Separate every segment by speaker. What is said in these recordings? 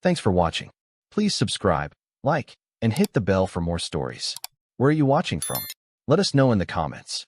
Speaker 1: Thanks for watching. Please subscribe, like, and hit the bell for more stories. Where are you watching from? Let us know in the comments.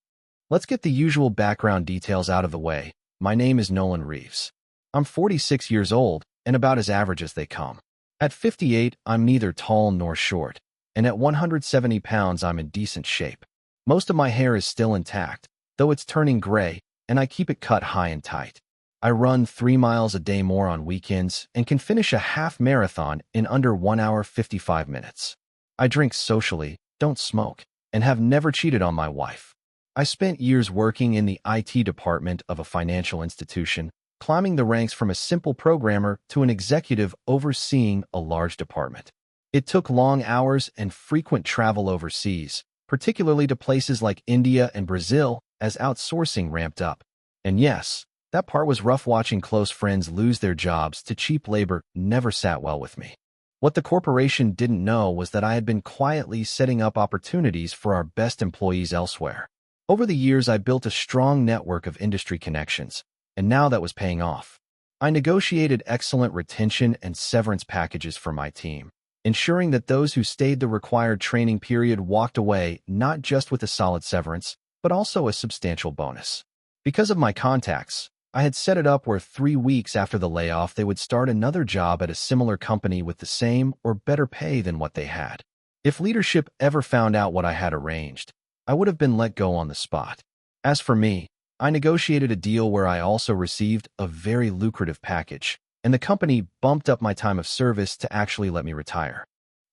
Speaker 1: Let's get the usual background details out of the way. My name is Nolan Reeves. I'm 46 years old and about as average as they come. At 58, I'm neither tall nor short, and at 170 pounds, I'm in decent shape. Most of my hair is still intact, though it's turning gray, and I keep it cut high and tight. I run 3 miles a day more on weekends and can finish a half marathon in under 1 hour 55 minutes. I drink socially, don't smoke, and have never cheated on my wife. I spent years working in the IT department of a financial institution, climbing the ranks from a simple programmer to an executive overseeing a large department. It took long hours and frequent travel overseas, particularly to places like India and Brazil, as outsourcing ramped up. And yes, that part was rough. Watching close friends lose their jobs to cheap labor never sat well with me. What the corporation didn't know was that I had been quietly setting up opportunities for our best employees elsewhere. Over the years, I built a strong network of industry connections, and now that was paying off. I negotiated excellent retention and severance packages for my team, ensuring that those who stayed the required training period walked away not just with a solid severance, but also a substantial bonus. Because of my contacts, I had set it up where 3 weeks after the layoff, they would start another job at a similar company with the same or better pay than what they had. If leadership ever found out what I had arranged, I would have been let go on the spot. As for me, I negotiated a deal where I also received a very lucrative package, and the company bumped up my time of service to actually let me retire.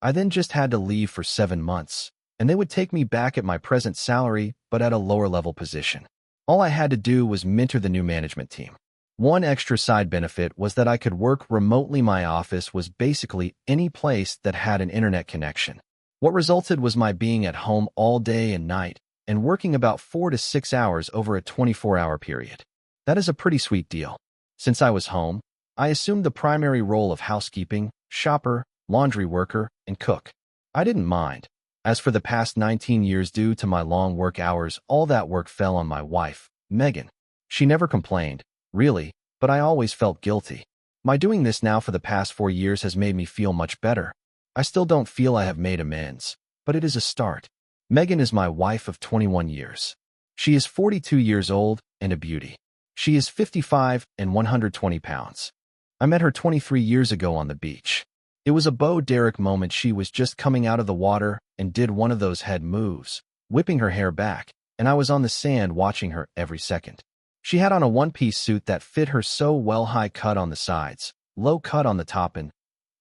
Speaker 1: I then just had to leave for 7 months, and they would take me back at my present salary, but at a lower level position. All I had to do was mentor the new management team. One extra side benefit was that I could work remotely. My office was basically any place that had an internet connection. What resulted was my being at home all day and night and working about 4 to 6 hours over a 24-hour period. That is a pretty sweet deal. Since I was home, I assumed the primary role of housekeeping, shopper, laundry worker, and cook. I didn't mind. As for the past 19 years, due to my long work hours, all that work fell on my wife, Megan. She never complained, really, but I always felt guilty. My doing this now for the past 4 years has made me feel much better. I still don't feel I have made amends, but it is a start. Megan is my wife of 21 years. She is 42 years old and a beauty. She is 55 and 120 pounds. I met her 23 years ago on the beach. It was a Bo Derek moment. She was just coming out of the water and did one of those head moves, whipping her hair back, and I was on the sand watching her every second. She had on a one-piece suit that fit her so well, high cut on the sides, low cut on the top, and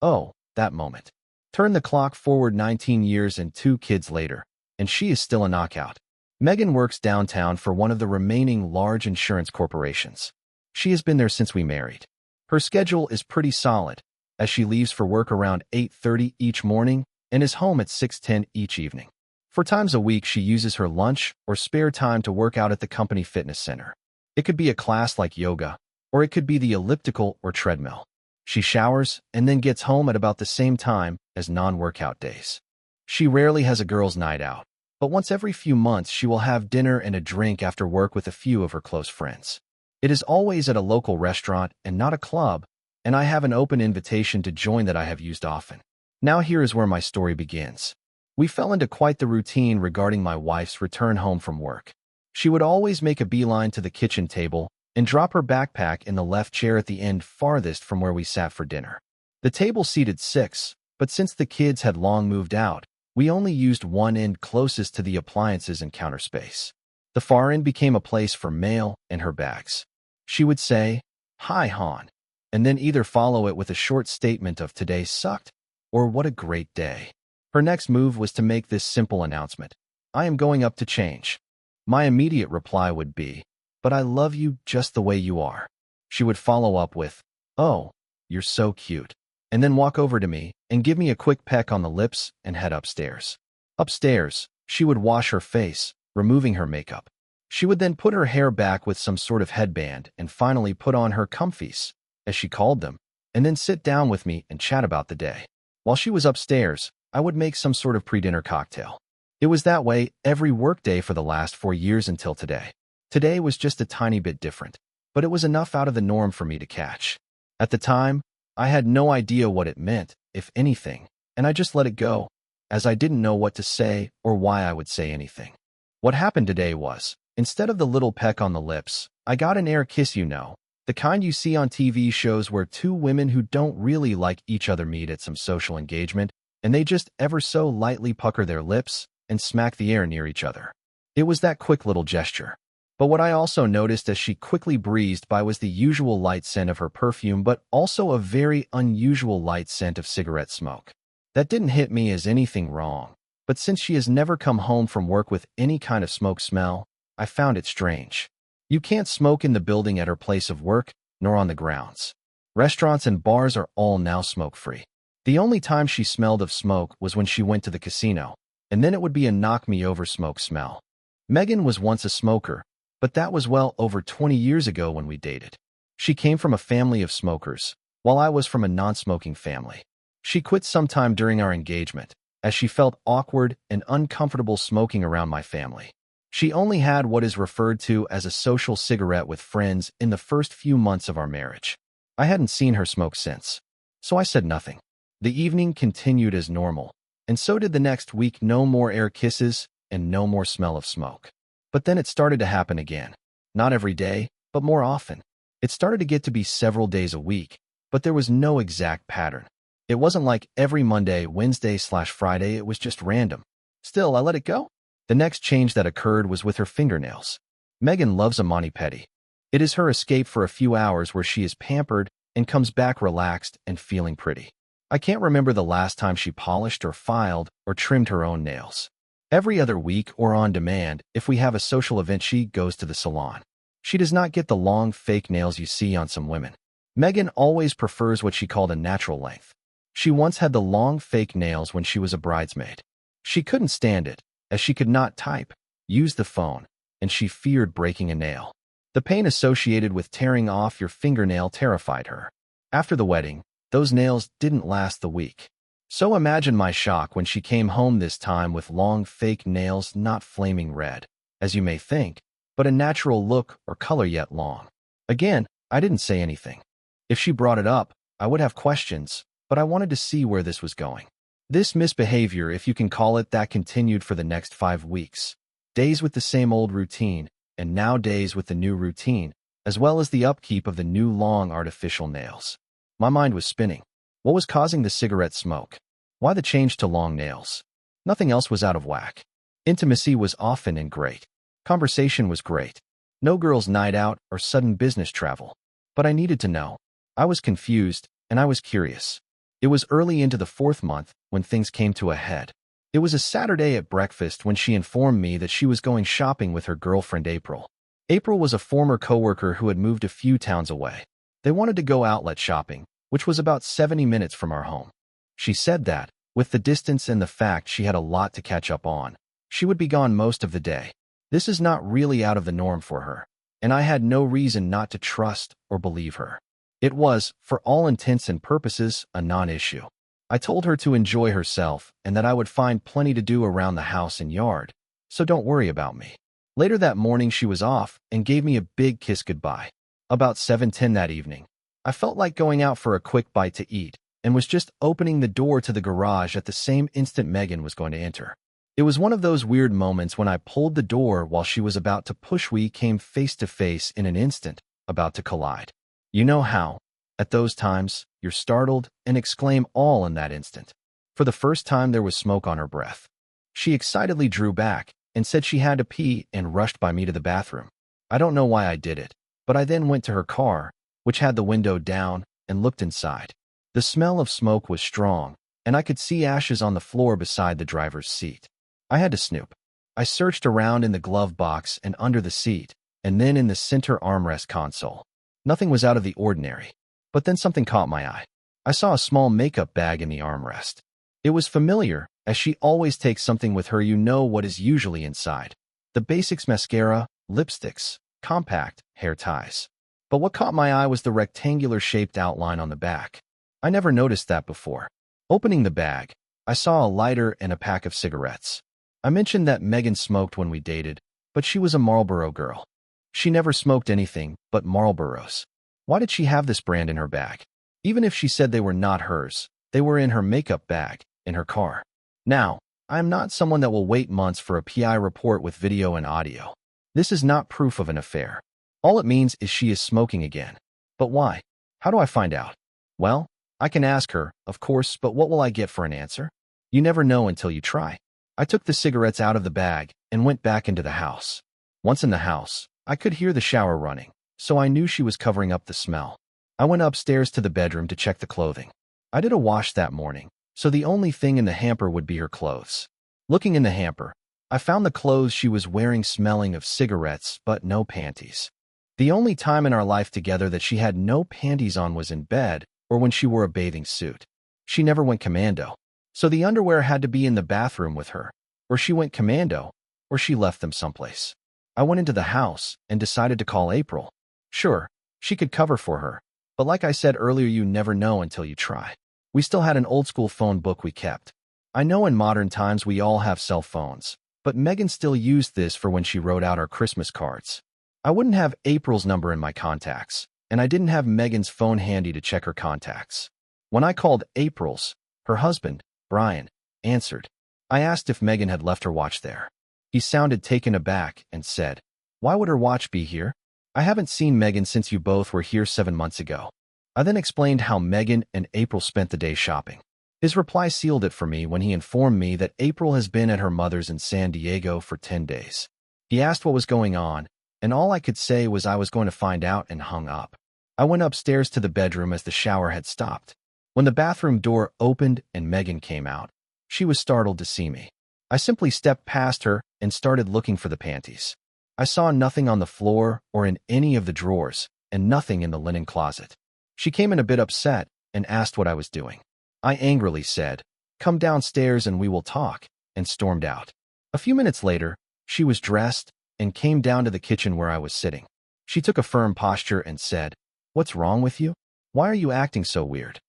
Speaker 1: oh, that moment. Turn the clock forward 19 years and 2 kids later, and she is still a knockout. Megan works downtown for one of the remaining large insurance corporations. She has been there since we married. Her schedule is pretty solid, as she leaves for work around 8:30 each morning and is home at 6:10 each evening. 4 times a week, she uses her lunch or spare time to work out at the company fitness center. It could be a class like yoga, or it could be the elliptical or treadmill. She showers and then gets home at about the same time as non-workout days. She rarely has a girls' night out, but once every few months she will have dinner and a drink after work with a few of her close friends. It is always at a local restaurant and not a club, and I have an open invitation to join that I have used often. Now here is where my story begins. We fell into quite the routine regarding my wife's return home from work. She would always make a beeline to the kitchen table and drop her backpack in the left chair at the end farthest from where we sat for dinner. The table seated 6, but since the kids had long moved out, we only used one end closest to the appliances and counter space. The far end became a place for mail and her bags. She would say, "Hi, hon," and then either follow it with a short statement of "Today sucked," or "What a great day." Her next move was to make this simple announcement: "I am going up to change." My immediate reply would be, "But I love you just the way you are." She would follow up with, "Oh, you're so cute," and then walk over to me and give me a quick peck on the lips and head upstairs. Upstairs, she would wash her face, removing her makeup. She would then put her hair back with some sort of headband and finally put on her comfies, as she called them, and then sit down with me and chat about the day. While she was upstairs, I would make some sort of pre-dinner cocktail. It was that way every workday for the last 4 years until today. Today was just a tiny bit different, but it was enough out of the norm for me to catch. At the time, I had no idea what it meant, if anything, and I just let it go, as I didn't know what to say or why I would say anything. What happened today was, instead of the little peck on the lips, I got an air kiss, the kind you see on TV shows where two women who don't really like each other meet at some social engagement, and they just ever so lightly pucker their lips and smack the air near each other. It was that quick little gesture. But what I also noticed as she quickly breezed by was the usual light scent of her perfume, but also a very unusual light scent of cigarette smoke. That didn't hit me as anything wrong, but since she has never come home from work with any kind of smoke smell, I found it strange. You can't smoke in the building at her place of work, nor on the grounds. Restaurants and bars are all now smoke-free. The only time she smelled of smoke was when she went to the casino, and then it would be a knock-me-over smoke smell. Megan was once a smoker, but that was well over 20 years ago when we dated. She came from a family of smokers, while I was from a non-smoking family. She quit sometime during our engagement, as she felt awkward and uncomfortable smoking around my family. She only had what is referred to as a social cigarette with friends in the first few months of our marriage. I hadn't seen her smoke since, so I said nothing. The evening continued as normal, and so did the next week. No more air kisses and no more smell of smoke. But then it started to happen again. Not every day, but more often. It started to get to be several days a week, but there was no exact pattern. It wasn't like every Monday, Wednesday/Friday, it was just random. Still, I let it go. The next change that occurred was with her fingernails. Megan loves a mani-pedi. It is her escape for a few hours where she is pampered and comes back relaxed and feeling pretty. I can't remember the last time she polished or filed or trimmed her own nails. Every other week or on demand, if we have a social event, she goes to the salon. She does not get the long fake nails you see on some women. Megan always prefers what she called a natural length. She once had the long fake nails when she was a bridesmaid. She couldn't stand it, as she could not type, use the phone, and she feared breaking a nail. The pain associated with tearing off your fingernail terrified her. After the wedding, those nails didn't last the week. So imagine my shock when she came home this time with long fake nails, not flaming red, as you may think, but a natural look or color yet long. Again, I didn't say anything. If she brought it up, I would have questions, but I wanted to see where this was going. This misbehavior, if you can call it that, continued for the next 5 weeks. Days with the same old routine, and now days with the new routine, as well as the upkeep of the new long artificial nails. My mind was spinning. What was causing the cigarette smoke? Why the change to long nails? Nothing else was out of whack. Intimacy was often and great. Conversation was great. No girls' night out or sudden business travel. But I needed to know. I was confused, and I was curious. It was early into the 4th month when things came to a head. It was a Saturday at breakfast when she informed me that she was going shopping with her girlfriend April. April was a former coworker who had moved a few towns away. They wanted to go outlet shopping, which was about 70 minutes from our home. She said that, with the distance and the fact she had a lot to catch up on, she would be gone most of the day. This is not really out of the norm for her, and I had no reason not to trust or believe her. It was, for all intents and purposes, a non-issue. I told her to enjoy herself and that I would find plenty to do around the house and yard, so don't worry about me. Later that morning she was off and gave me a big kiss goodbye. About 7:10 that evening, I felt like going out for a quick bite to eat and was just opening the door to the garage at the same instant Megan was going to enter. It was one of those weird moments when I pulled the door while she was about to push. We came face to face in an instant, about to collide. You know how, at those times, you're startled and exclaim all in that instant. For the first time there was smoke on her breath. She excitedly drew back and said she had to pee and rushed by me to the bathroom. I don't know why I did it, but I then went to her car, which had the window down, and looked inside. The smell of smoke was strong, and I could see ashes on the floor beside the driver's seat. I had to snoop. I searched around in the glove box and under the seat, and then in the center armrest console. Nothing was out of the ordinary. But then something caught my eye. I saw a small makeup bag in the armrest. It was familiar, as she always takes something with her. You know what is usually inside. The basics: mascara, lipsticks, compact, hair ties. But what caught my eye was the rectangular-shaped outline on the back. I never noticed that before. Opening the bag, I saw a lighter and a pack of cigarettes. I mentioned that Megan smoked when we dated, but she was a Marlboro girl. She never smoked anything but Marlboros. Why did she have this brand in her bag? Even if she said they were not hers, they were in her makeup bag, in her car. Now, I am not someone that will wait months for a PI report with video and audio. This is not proof of an affair. All it means is she is smoking again. But why? How do I find out? Well, I can ask her, of course, but what will I get for an answer? You never know until you try. I took the cigarettes out of the bag and went back into the house. Once in the house, I could hear the shower running, so I knew she was covering up the smell. I went upstairs to the bedroom to check the clothing. I did a wash that morning, so the only thing in the hamper would be her clothes. Looking in the hamper, I found the clothes she was wearing smelling of cigarettes, but no panties. The only time in our life together that she had no panties on was in bed or when she wore a bathing suit. She never went commando, so the underwear had to be in the bathroom with her, or she went commando, or she left them someplace. I went into the house and decided to call April. Sure, she could cover for her, but like I said earlier, you never know until you try. We still had an old-school phone book we kept. I know in modern times we all have cell phones, but Megan still used this for when she wrote out our Christmas cards. I wouldn't have April's number in my contacts, and I didn't have Megan's phone handy to check her contacts. When I called April's, her husband, Brian, answered. I asked if Megan had left her watch there. He sounded taken aback and said, "Why would her watch be here? I haven't seen Megan since you both were here 7 months ago." I then explained how Megan and April spent the day shopping. His reply sealed it for me when he informed me that April has been at her mother's in San Diego for 10 days. He asked what was going on, and all I could say was I was going to find out and hung up. I went upstairs to the bedroom as the shower had stopped. When the bathroom door opened and Megan came out, she was startled to see me. I simply stepped past her and started looking for the panties. I saw nothing on the floor or in any of the drawers, and nothing in the linen closet. She came in a bit upset and asked what I was doing. I angrily said, "Come downstairs and we will talk," and stormed out. A few minutes later, she was dressed and came down to the kitchen where I was sitting. She took a firm posture and said, "What's wrong with you? Why are you acting so weird?"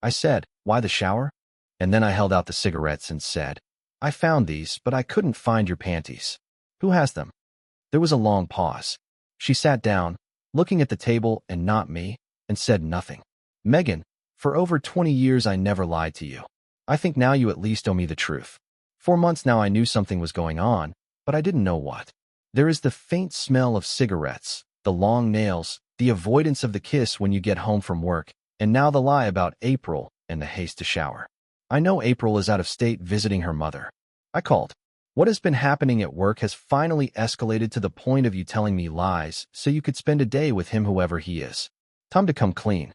Speaker 1: I said, "Why the shower?" And then I held out the cigarettes and said, "I found these, but I couldn't find your panties. Who has them?" There was a long pause. She sat down, looking at the table and not me, and said nothing. "Megan, for over 20 years I never lied to you. I think now you at least owe me the truth. 4 months now I knew something was going on, but I didn't know what. There is the faint smell of cigarettes, the long nails, the avoidance of the kiss when you get home from work, and now the lie about April and the haste to shower. I know April is out of state visiting her mother. I called. What has been happening at work has finally escalated to the point of you telling me lies so you could spend a day with him, whoever he is. Time to come clean.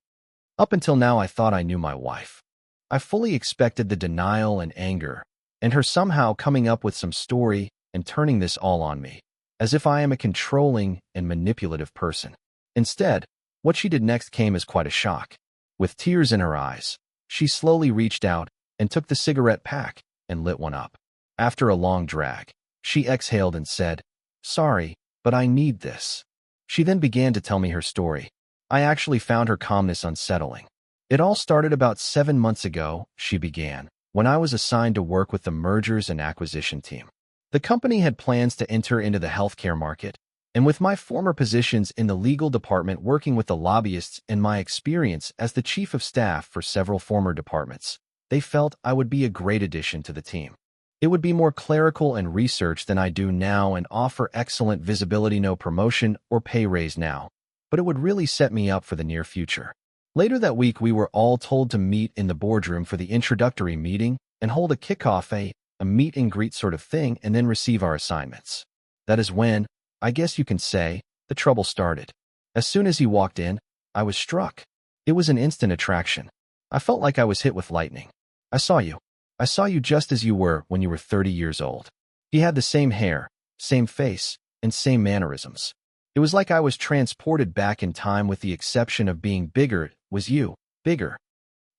Speaker 1: Up until now I thought I knew my wife. I fully expected the denial and anger, and her somehow coming up with some story and turning this all on me, as if I am a controlling and manipulative person. Instead, what she did next came as quite a shock. With tears in her eyes, she slowly reached out and took the cigarette pack and lit one up. After a long drag, she exhaled and said, "Sorry, but I need this." She then began to tell me her story. I actually found her calmness unsettling. "It all started about 7 months ago," she began, "when I was assigned to work with the mergers and acquisition team. The company had plans to enter into the healthcare market, and with my former positions in the legal department working with the lobbyists and my experience as the chief of staff for several former departments, they felt I would be a great addition to the team. It would be more clerical and research than I do now and offer excellent visibility, no promotion or pay raise now, but it would really set me up for the near future. Later that week, we were all told to meet in the boardroom for the introductory meeting and hold a kickoff, a meet and greet sort of thing, and then receive our assignments. That is when, I guess you can say, the trouble started. As soon as he walked in, I was struck. It was an instant attraction. I felt like I was hit with lightning. I saw you. I saw you just as you were when you were 30 years old. He had the same hair, same face, and same mannerisms. It was like I was transported back in time with the exception of being bigger. Was you bigger?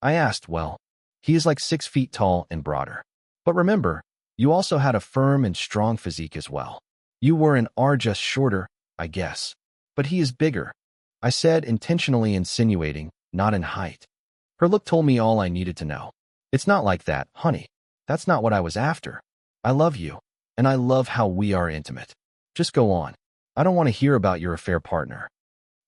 Speaker 1: I asked. Well, he is like 6 feet tall and broader. But remember, you also had a firm and strong physique as well. You were and are just shorter, I guess. But he is bigger, I said, intentionally insinuating, not in height. Her look told me all I needed to know. It's not like that, honey. That's not what I was after. I love you, and I love how we are intimate. Just go on. I don't want to hear about your affair partner.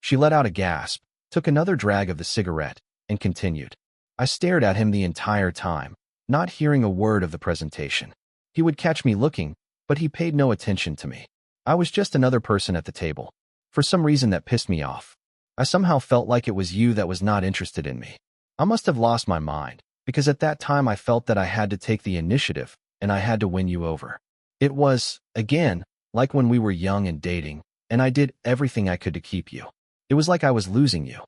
Speaker 1: She let out a gasp, took another drag of the cigarette, and continued. I stared at him the entire time, not hearing a word of the presentation. He would catch me looking, but he paid no attention to me. I was just another person at the table. For some reason that pissed me off. I somehow felt like it was you that was not interested in me. I must have lost my mind, because at that time I felt that I had to take the initiative, and I had to win you over. It was, again, like when we were young and dating, and I did everything I could to keep you. It was like I was losing you.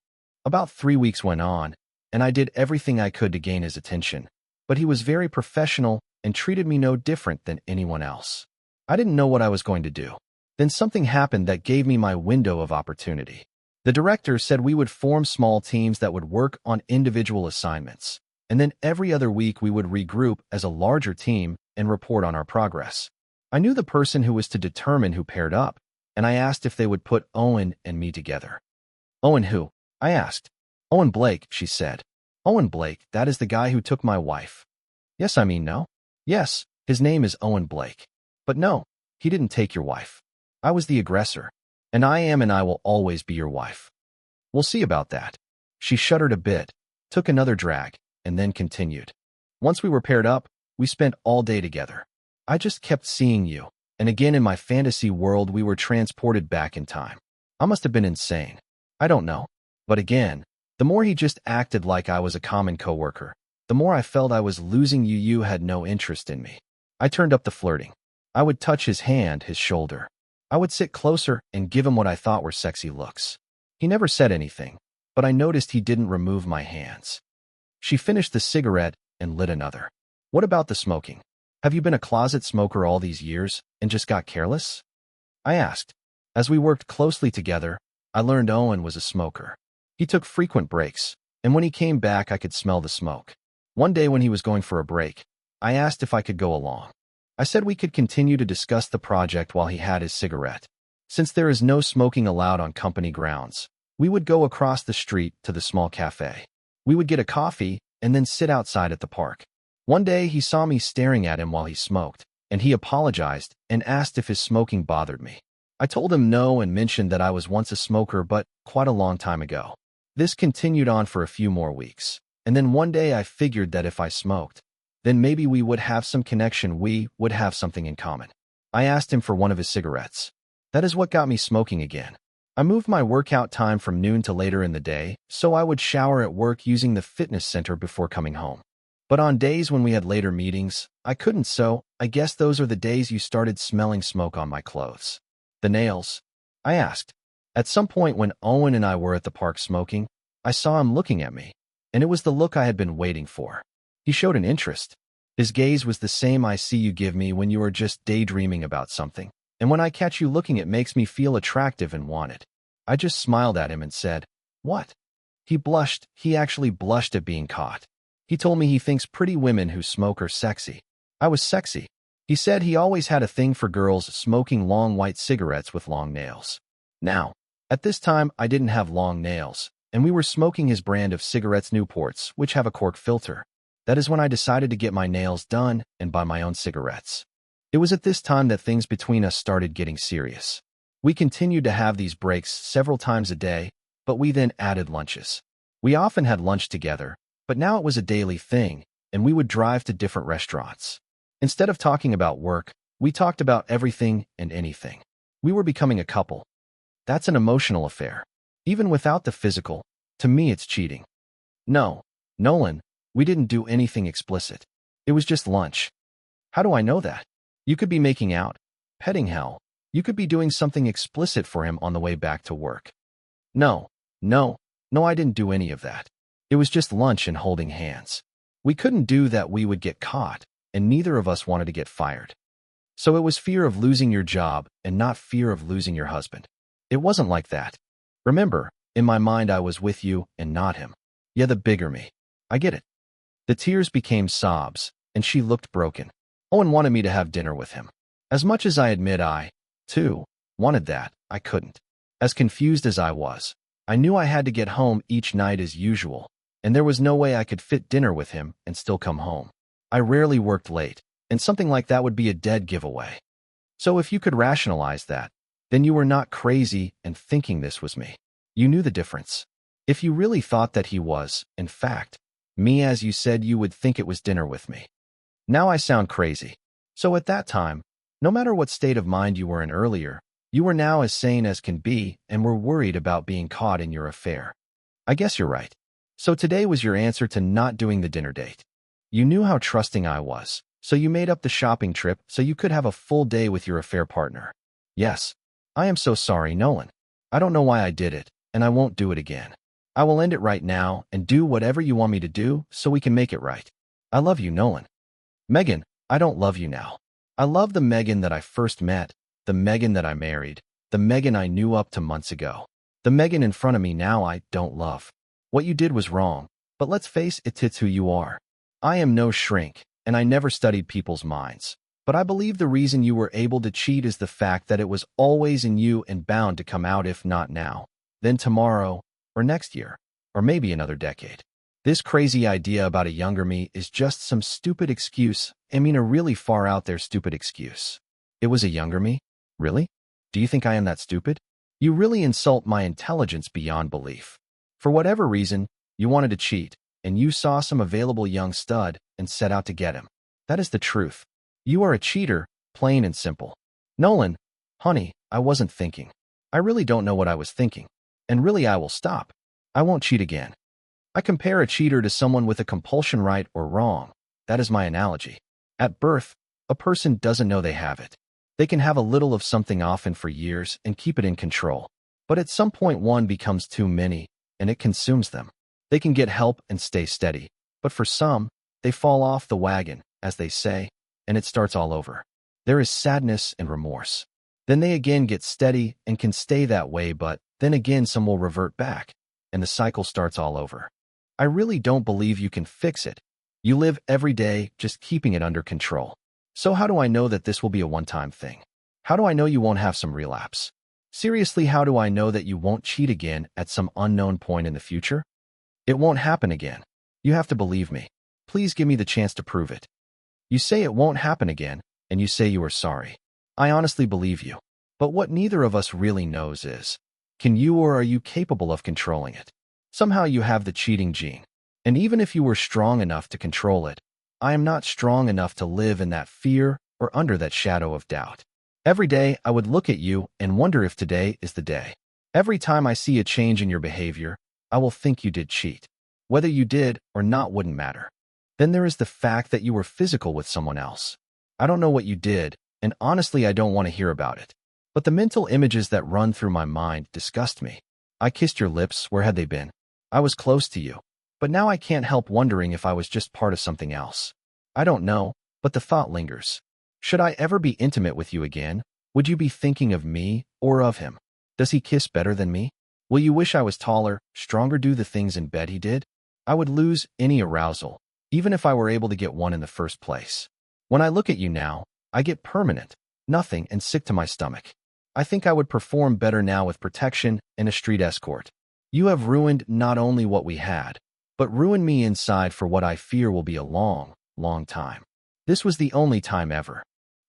Speaker 1: About 3 weeks went on, and I did everything I could to gain his attention, but he was very professional and treated me no different than anyone else. I didn't know what I was going to do. Then something happened that gave me my window of opportunity. The director said we would form small teams that would work on individual assignments, and then every other week we would regroup as a larger team and report on our progress. I knew the person who was to determine who paired up, and I asked if they would put Owen and me together. Owen who? I asked. Owen Blake, she said. Owen Blake, that is the guy who took my wife. Yes, I mean no. Yes, his name is Owen Blake. But no, he didn't take your wife. I was the aggressor, and I am and I will always be your wife. We'll see about that. She shuddered a bit, took another drag, and then continued. Once we were paired up, we spent all day together. I just kept seeing you, and again in my fantasy world we were transported back in time. I must have been insane. I don't know. But again, the more he just acted like I was a common coworker, the more I felt I was losing you. You had no interest in me. I turned up the flirting. I would touch his hand, his shoulder. I would sit closer and give him what I thought were sexy looks. He never said anything, but I noticed he didn't remove my hands. She finished the cigarette and lit another. What about the smoking? Have you been a closet smoker all these years and just got careless? I asked. As we worked closely together, I learned Owen was a smoker. He took frequent breaks, and when he came back I could smell the smoke. One day when he was going for a break, I asked if I could go along. I said we could continue to discuss the project while he had his cigarette. Since there is no smoking allowed on company grounds, we would go across the street to the small cafe. We would get a coffee and then sit outside at the park. One day he saw me staring at him while he smoked, and he apologized and asked if his smoking bothered me. I told him no and mentioned that I was once a smoker but quite a long time ago. This continued on for a few more weeks, and then one day I figured that if I smoked, then maybe we would have some connection, we would have something in common. I asked him for one of his cigarettes. That is what got me smoking again. I moved my workout time from noon to later in the day, so I would shower at work using the fitness center before coming home. But on days when we had later meetings, I couldn't, so I guess those are the days you started smelling smoke on my clothes. The nails? I asked. At some point when Owen and I were at the park smoking, I saw him looking at me, and it was the look I had been waiting for. He showed an interest. His gaze was the same I see you give me when you are just daydreaming about something, and when I catch you looking it makes me feel attractive and want it. I just smiled at him and said, "What?" He blushed. He actually blushed at being caught. He told me he thinks pretty women who smoke are sexy. I was sexy. He said he always had a thing for girls smoking long white cigarettes with long nails. Now, at this time I didn't have long nails, and we were smoking his brand of cigarettes, Newports, which have a cork filter. That is when I decided to get my nails done and buy my own cigarettes. It was at this time that things between us started getting serious. We continued to have these breaks several times a day, but we then added lunches. We often had lunch together, but now it was a daily thing, and we would drive to different restaurants. Instead of talking about work, we talked about everything and anything. We were becoming a couple. That's an emotional affair. Even without the physical, to me it's cheating. No, Nolan, we didn't do anything explicit. It was just lunch. How do I know that? You could be making out, petting hell. You could be doing something explicit for him on the way back to work. No, I didn't do any of that. It was just lunch and holding hands. We couldn't do that, we would get caught, and neither of us wanted to get fired. So it was fear of losing your job and not fear of losing your husband. It wasn't like that. Remember, in my mind I was with you and not him. Yeah, the bigger me. I get it. The tears became sobs, and she looked broken. Owen wanted me to have dinner with him. As much as I admit I, too, wanted that, I couldn't. As confused as I was, I knew I had to get home each night as usual, and there was no way I could fit dinner with him and still come home. I rarely worked late, and something like that would be a dead giveaway. So if you could rationalize that, then you were not crazy and thinking this was me. You knew the difference. If you really thought that he was, in fact, me as you said you would think it was dinner with me. Now I sound crazy. So at that time, no matter what state of mind you were in earlier, you were now as sane as can be and were worried about being caught in your affair. I guess you're right. So today was your answer to not doing the dinner date. You knew how trusting I was, so you made up the shopping trip so you could have a full day with your affair partner. Yes. I am so sorry, Nolan. I don't know why I did it, and I won't do it again. I will end it right now and do whatever you want me to do so we can make it right. I love you, Nolan. Megan, I don't love you now. I love the Megan that I first met, the Megan that I married, the Megan I knew up to months ago. The Megan in front of me now I don't love. What you did was wrong, but let's face it, it's who you are. I am no shrink, and I never studied people's minds. But I believe the reason you were able to cheat is the fact that it was always in you and bound to come out, if not now, then tomorrow, or next year, or maybe another decade. This crazy idea about a younger me is just some stupid excuse. I mean, a really far out there stupid excuse. It was a younger me? Really? Do you think I am that stupid? You really insult my intelligence beyond belief. For whatever reason, you wanted to cheat, and you saw some available young stud and set out to get him. That is the truth. You are a cheater, plain and simple. Nolan, honey, I wasn't thinking. I really don't know what I was thinking. And really I will stop. I won't cheat again. I compare a cheater to someone with a compulsion, right or wrong. That is my analogy. At birth, a person doesn't know they have it. They can have a little of something often for years and keep it in control. But at some point one becomes too many, and it consumes them. They can get help and stay steady. But for some, they fall off the wagon, as they say, and it starts all over. There is sadness and remorse. Then they again get steady and can stay that way, but then again some will revert back, and the cycle starts all over. I really don't believe you can fix it. You live every day just keeping it under control. So how do I know that this will be a one-time thing? How do I know you won't have some relapse? Seriously, how do I know that you won't cheat again at some unknown point in the future? It won't happen again. You have to believe me. Please give me the chance to prove it. You say it won't happen again, and you say you are sorry. I honestly believe you. But what neither of us really knows is, can you or are you capable of controlling it? Somehow you have the cheating gene. And even if you were strong enough to control it, I am not strong enough to live in that fear or under that shadow of doubt. Every day I would look at you and wonder if today is the day. Every time I see a change in your behavior, I will think you did cheat. Whether you did or not wouldn't matter. Then there is the fact that you were physical with someone else. I don't know what you did, and honestly I don't want to hear about it. But the mental images that run through my mind disgust me. I kissed your lips, where had they been? I was close to you. But now I can't help wondering if I was just part of something else. I don't know, but the thought lingers. Should I ever be intimate with you again, would you be thinking of me or of him? Does he kiss better than me? Will you wish I was taller, stronger, do the things in bed he did? I would lose any arousal, even if I were able to get one in the first place. When I look at you now, I get permanent, nothing, and sick to my stomach. I think I would perform better now with protection and a street escort. You have ruined not only what we had, but ruined me inside for what I fear will be a long, long time. This was the only time ever.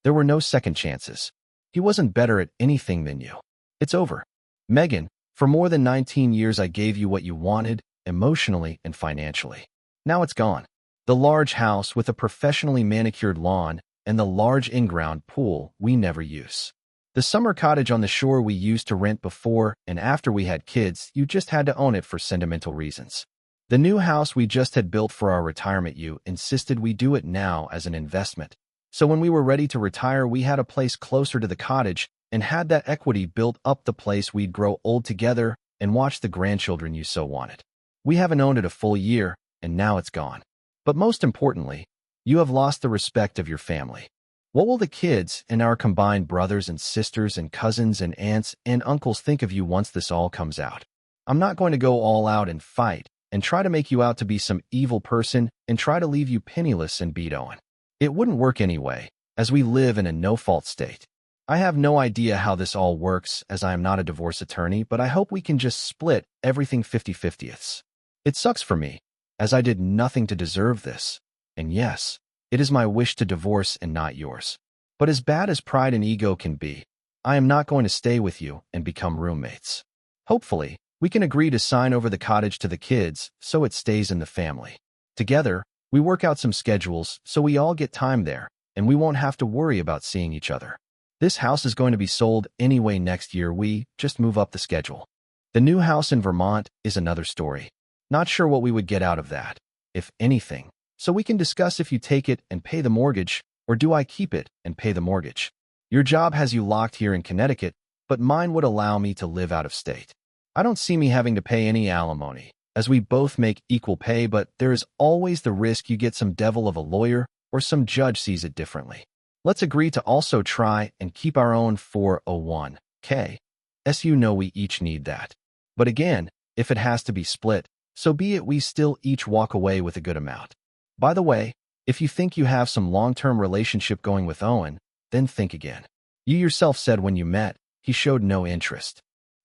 Speaker 1: There were no second chances. He wasn't better at anything than you. It's over. Megan, for more than 19 years I gave you what you wanted, emotionally and financially. Now it's gone. The large house with a professionally manicured lawn and the large in-ground pool we never use. The summer cottage on the shore we used to rent before and after we had kids, you just had to own it for sentimental reasons. The new house we just had built for our retirement, you insisted we do it now as an investment. So when we were ready to retire, we had a place closer to the cottage and had that equity built up the place we'd grow old together and watch the grandchildren you so wanted. We haven't owned it a full year, and now it's gone. But most importantly, you have lost the respect of your family. What will the kids and our combined brothers and sisters and cousins and aunts and uncles think of you once this all comes out? I'm not going to go all out and fight and try to make you out to be some evil person and try to leave you penniless and beat Owen. It wouldn't work anyway, as we live in a no-fault state. I have no idea how this all works, as I am not a divorce attorney, but I hope we can just split everything 50-50ths. It sucks for me, as I did nothing to deserve this. And yes, it is my wish to divorce and not yours. But as bad as pride and ego can be, I am not going to stay with you and become roommates. Hopefully, We can agree to sign over the cottage to the kids so it stays in the family. Together, we work out some schedules so we all get time there, and we won't have to worry about seeing each other. This house is going to be sold anyway next year. We just move up the schedule. The new house in Vermont is another story. Not sure what we would get out of that, if anything. So we can discuss if you take it and pay the mortgage, or do I keep it and pay the mortgage? Your job has you locked here in Connecticut, but mine would allow me to live out of state. I don't see me having to pay any alimony, as we both make equal pay, but there is always the risk you get some devil of a lawyer or some judge sees it differently. Let's agree to also try and keep our own 401k. As you know, we each need that. But again, if it has to be split, so be it. We still each walk away with a good amount. By the way, if you think you have some long-term relationship going with Owen, then think again. You yourself said when you met, he showed no interest.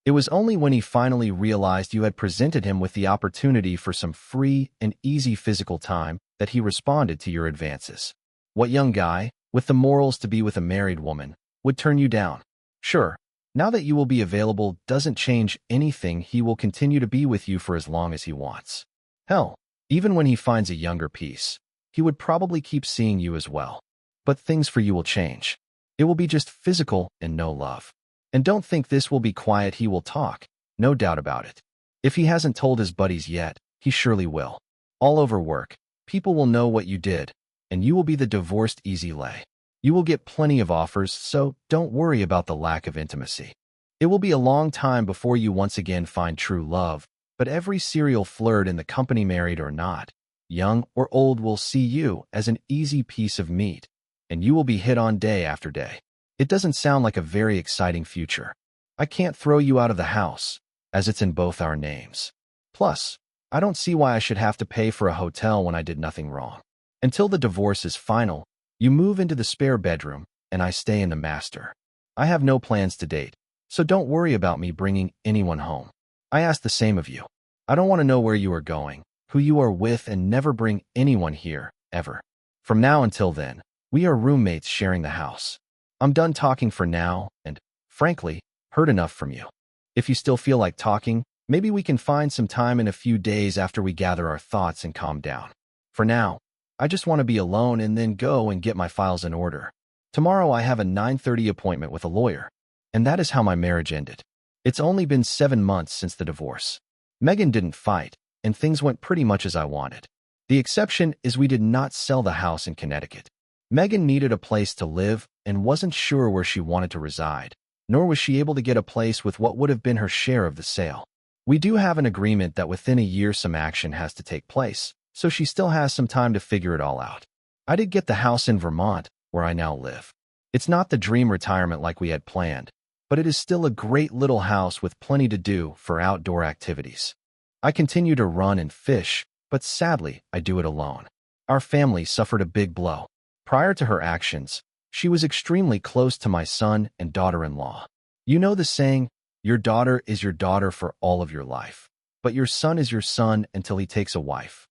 Speaker 1: It was only when he finally realized you had presented him with the opportunity for some free and easy physical time that he responded to your advances. What young guy, with the morals to be with a married woman, would turn you down? Sure, now that you will be available doesn't change anything. He will continue to be with you for as long as he wants. Hell, even when he finds a younger piece, he would probably keep seeing you as well. But things for you will change. It will be just physical and no love. And don't think this will be quiet. He will talk, no doubt about it. If he hasn't told his buddies yet, he surely will. All over work, people will know what you did, and you will be the divorced easy lay. You will get plenty of offers, so don't worry about the lack of intimacy. It will be a long time before you once again find true love, but every serial flirt in the company, married or not, young or old, will see you as an easy piece of meat, and you will be hit on day after day. It doesn't sound like a very exciting future. I can't throw you out of the house, as it's in both our names. Plus, I don't see why I should have to pay for a hotel when I did nothing wrong. Until the divorce is final, you move into the spare bedroom, and I stay in the master. I have no plans to date, so don't worry about me bringing anyone home. I ask the same of you. I don't want to know where you are going, who you are with, and never bring anyone here, ever. From now until then, we are roommates sharing the house. I'm done talking for now, and, frankly, heard enough from you. If you still feel like talking, maybe we can find some time in a few days after we gather our thoughts and calm down. For now, I just want to be alone and then go and get my files in order. Tomorrow I have a 9:30 appointment with a lawyer. And that is how my marriage ended. It's only been 7 months since the divorce. Megan didn't fight, and things went pretty much as I wanted. The exception is we did not sell the house in Connecticut. Megan needed a place to live and wasn't sure where she wanted to reside, nor was she able to get a place with what would have been her share of the sale. We do have an agreement that within a year some action has to take place, so she still has some time to figure it all out. I did get the house in Vermont, where I now live. It's not the dream retirement like we had planned, but it is still a great little house with plenty to do for outdoor activities. I continue to run and fish, but sadly, I do it alone. Our family suffered a big blow. Prior to her actions, she was extremely close to my son and daughter-in-law. You know the saying, your daughter is your daughter for all of your life, but your son is your son until he takes a wife.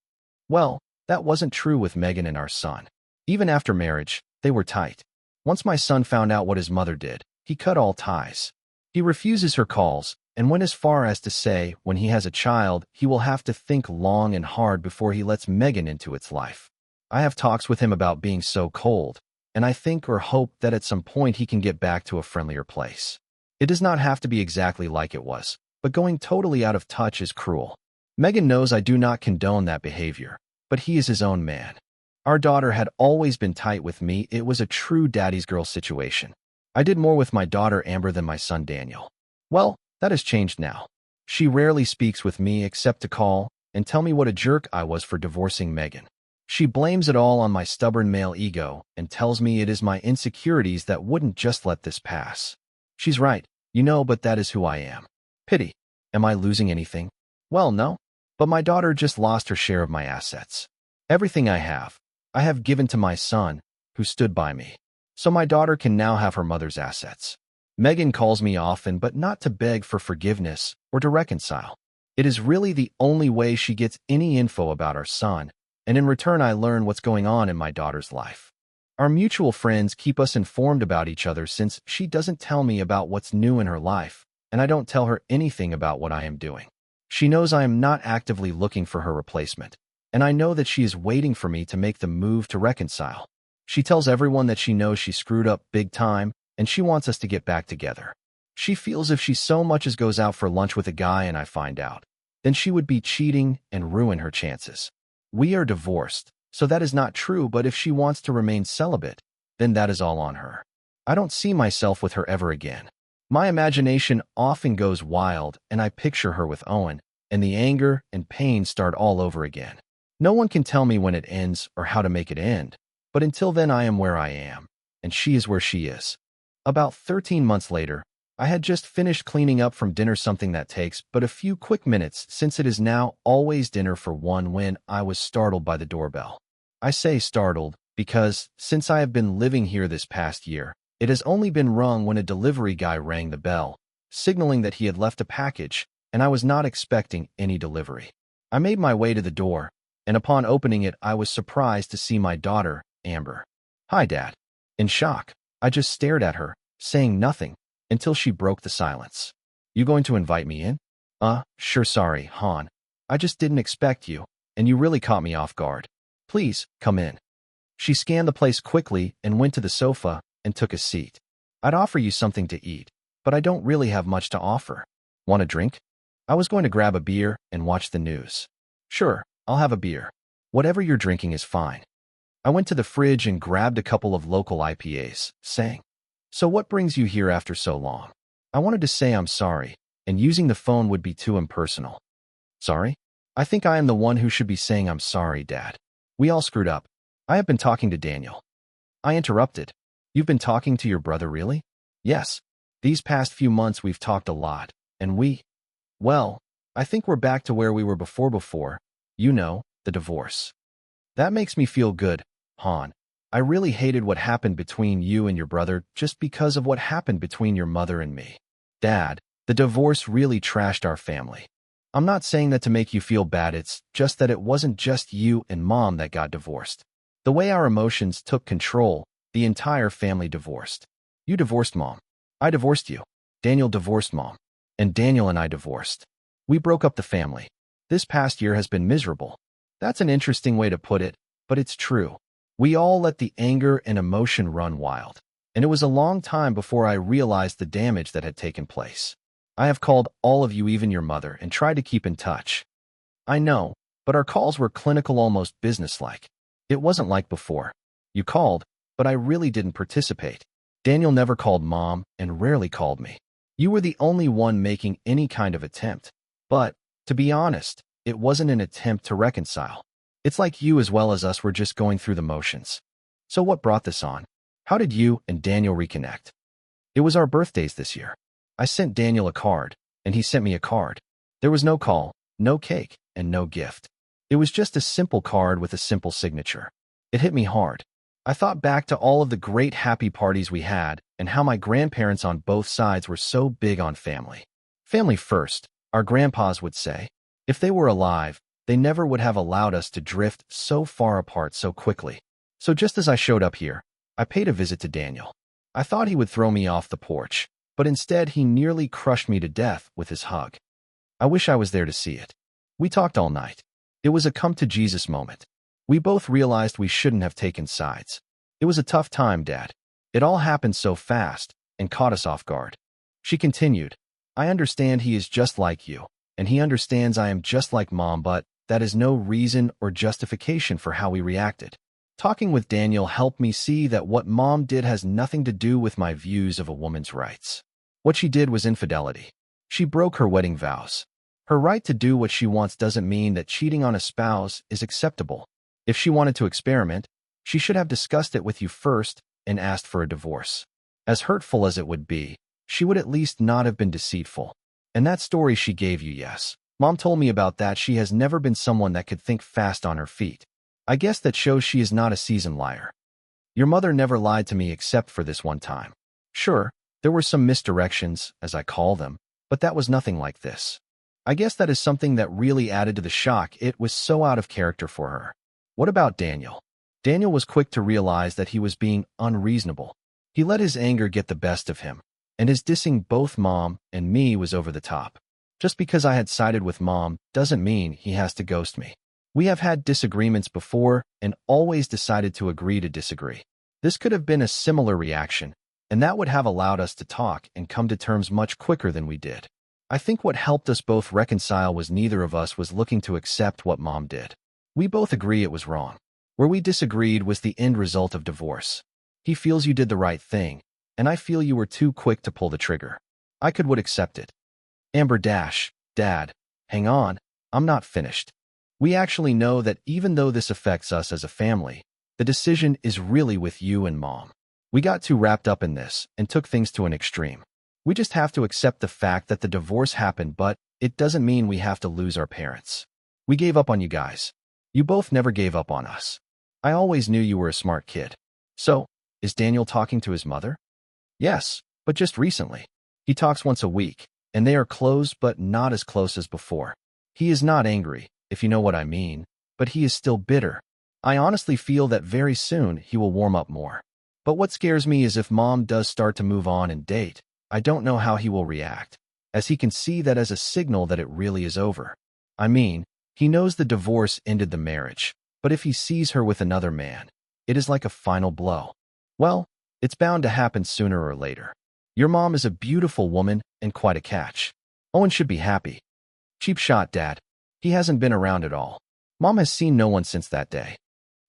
Speaker 1: Well, that wasn't true with Megan and our son. Even after marriage, they were tight. Once my son found out what his mother did, he cut all ties. He refuses her calls and went as far as to say when he has a child, he will have to think long and hard before he lets Megan into its life. I have talks with him about being so cold, and I think or hope that at some point he can get back to a friendlier place. It does not have to be exactly like it was, but going totally out of touch is cruel. Megan knows I do not condone that behavior, but he is his own man. Our daughter had always been tight with me. It was a true daddy's girl situation. I did more with my daughter Amber than my son Daniel. Well, that has changed now. She rarely speaks with me except to call and tell me what a jerk I was for divorcing Megan. She blames it all on my stubborn male ego and tells me it is my insecurities that wouldn't just let this pass. She's right, but that is who I am. Pity. Am I losing anything? Well, no. But my daughter just lost her share of my assets. Everything I have given to my son, who stood by me. So my daughter can now have her mother's assets. Megan calls me often, but not to beg for forgiveness or to reconcile. It is really the only way she gets any info about our son, and in return I learn what's going on in my daughter's life. Our mutual friends keep us informed about each other since she doesn't tell me about what's new in her life, and I don't tell her anything about what I am doing. She knows I am not actively looking for her replacement, and I know that she is waiting for me to make the move to reconcile. She tells everyone that she knows she screwed up big time, and she wants us to get back together. She feels if she so much as goes out for lunch with a guy and I find out, then she would be cheating and ruin her chances. We are divorced, so that is not true, but if she wants to remain celibate, then that is all on her. I don't see myself with her ever again. My imagination often goes wild, and I picture her with Owen, and the anger and pain start all over again. No one can tell me when it ends or how to make it end, but until then I am where I am, and she is where she is. About 13 months later, I had just finished cleaning up from dinner, something that takes but a few quick minutes since it is now always dinner for one, when I was startled by the doorbell. I say startled because, since I have been living here this past year, it has only been rung when a delivery guy rang the bell, signaling that he had left a package, and I was not expecting any delivery. I made my way to the door, and upon opening it, I was surprised to see my daughter, Amber. "Hi, Dad." In shock, I just stared at her, saying nothing, until she broke the silence. "You going to invite me in?" Sure, sorry, hon. I just didn't expect you, and you really caught me off guard. Please, come in." She scanned the place quickly and went to the sofa and took a seat. "I'd offer you something to eat, but I don't really have much to offer. Want a drink?" I was going to grab a beer and watch the news. "Sure, I'll have a beer. Whatever you're drinking is fine." I went to the fridge and grabbed a couple of local IPAs, saying, "So what brings you here after so long?" I wanted to say I'm sorry, and using the phone would be too impersonal. "Sorry? I think I am the one who should be saying I'm sorry, Dad. We all screwed up. I have been talking to Daniel." I interrupted. "You've been talking to your brother, really?" "Yes. These past few months we've talked a lot, and well, I think we're back to where we were before, you know, the divorce." "That makes me feel good, hon. I really hated what happened between you and your brother just because of what happened between your mother and me. Dad, the divorce really trashed our family. I'm not saying that to make you feel bad, it's just that it wasn't just you and Mom that got divorced. The way our emotions took control, the entire family divorced. You divorced Mom. I divorced you. Daniel divorced Mom. And Daniel and I divorced. We broke up the family. This past year has been miserable." That's an interesting way to put it, but it's true. We all let the anger and emotion run wild, and it was a long time before I realized the damage that had taken place. I have called all of you, even your mother, and tried to keep in touch. I know, but our calls were clinical, almost businesslike. It wasn't like before. You called, but I really didn't participate. Daniel never called Mom and rarely called me. You were the only one making any kind of attempt. But, to be honest, it wasn't an attempt to reconcile. It's like you as well as us were just going through the motions. So what brought this on? How did you and Daniel reconnect? It was our birthdays this year. I sent Daniel a card, and he sent me a card. There was no call, no cake, and no gift. It was just a simple card with a simple signature. It hit me hard. I thought back to all of the great happy parties we had and how my grandparents on both sides were so big on family. Family first, our grandpas would say. If they were alive, they never would have allowed us to drift so far apart so quickly. So just as I showed up here, I paid a visit to Daniel. I thought he would throw me off the porch, but instead he nearly crushed me to death with his hug. I wish I was there to see it. We talked all night. It was a come-to-Jesus moment. We both realized we shouldn't have taken sides. It was a tough time, Dad. It all happened so fast and caught us off guard. She continued, "I understand he is just like you, and he understands I am just like Mom, but that is no reason or justification for how we reacted. Talking with Daniel helped me see that what Mom did has nothing to do with my views of a woman's rights. What she did was infidelity. She broke her wedding vows. Her right to do what she wants doesn't mean that cheating on a spouse is acceptable. If she wanted to experiment, she should have discussed it with you first and asked for a divorce. As hurtful as it would be, she would at least not have been deceitful. And that story she gave you, yes. Mom told me about that. She has never been someone that could think fast on her feet. I guess that shows she is not a seasoned liar. Your mother never lied to me except for this one time. Sure, there were some misdirections, as I call them, but that was nothing like this. I guess that is something that really added to the shock. It was so out of character for her. What about Daniel? Daniel was quick to realize that he was being unreasonable. He let his anger get the best of him, and his dissing both Mom and me was over the top. Just because I had sided with Mom doesn't mean he has to ghost me. We have had disagreements before and always decided to agree to disagree. This could have been a similar reaction, and that would have allowed us to talk and come to terms much quicker than we did. I think what helped us both reconcile was neither of us was looking to accept what Mom did. We both agree it was wrong. Where we disagreed was the end result of divorce. He feels you did the right thing, and I feel you were too quick to pull the trigger. I would accept it. Amber Dash, Dad, hang on, I'm not finished. We actually know that even though this affects us as a family, the decision is really with you and Mom. We got too wrapped up in this and took things to an extreme. We just have to accept the fact that the divorce happened, but it doesn't mean we have to lose our parents. We gave up on you guys. You both never gave up on us. I always knew you were a smart kid. So, is Daniel talking to his mother? Yes, but just recently. He talks once a week, and they are close but not as close as before. He is not angry, if you know what I mean, but he is still bitter. I honestly feel that very soon he will warm up more. But what scares me is if Mom does start to move on and date, I don't know how he will react, as he can see that as a signal that it really is over. I mean, he knows the divorce ended the marriage, but if he sees her with another man, it is like a final blow. Well, it's bound to happen sooner or later. Your mom is a beautiful woman and quite a catch. Owen should be happy. Cheap shot, Dad. He hasn't been around at all. Mom has seen no one since that day.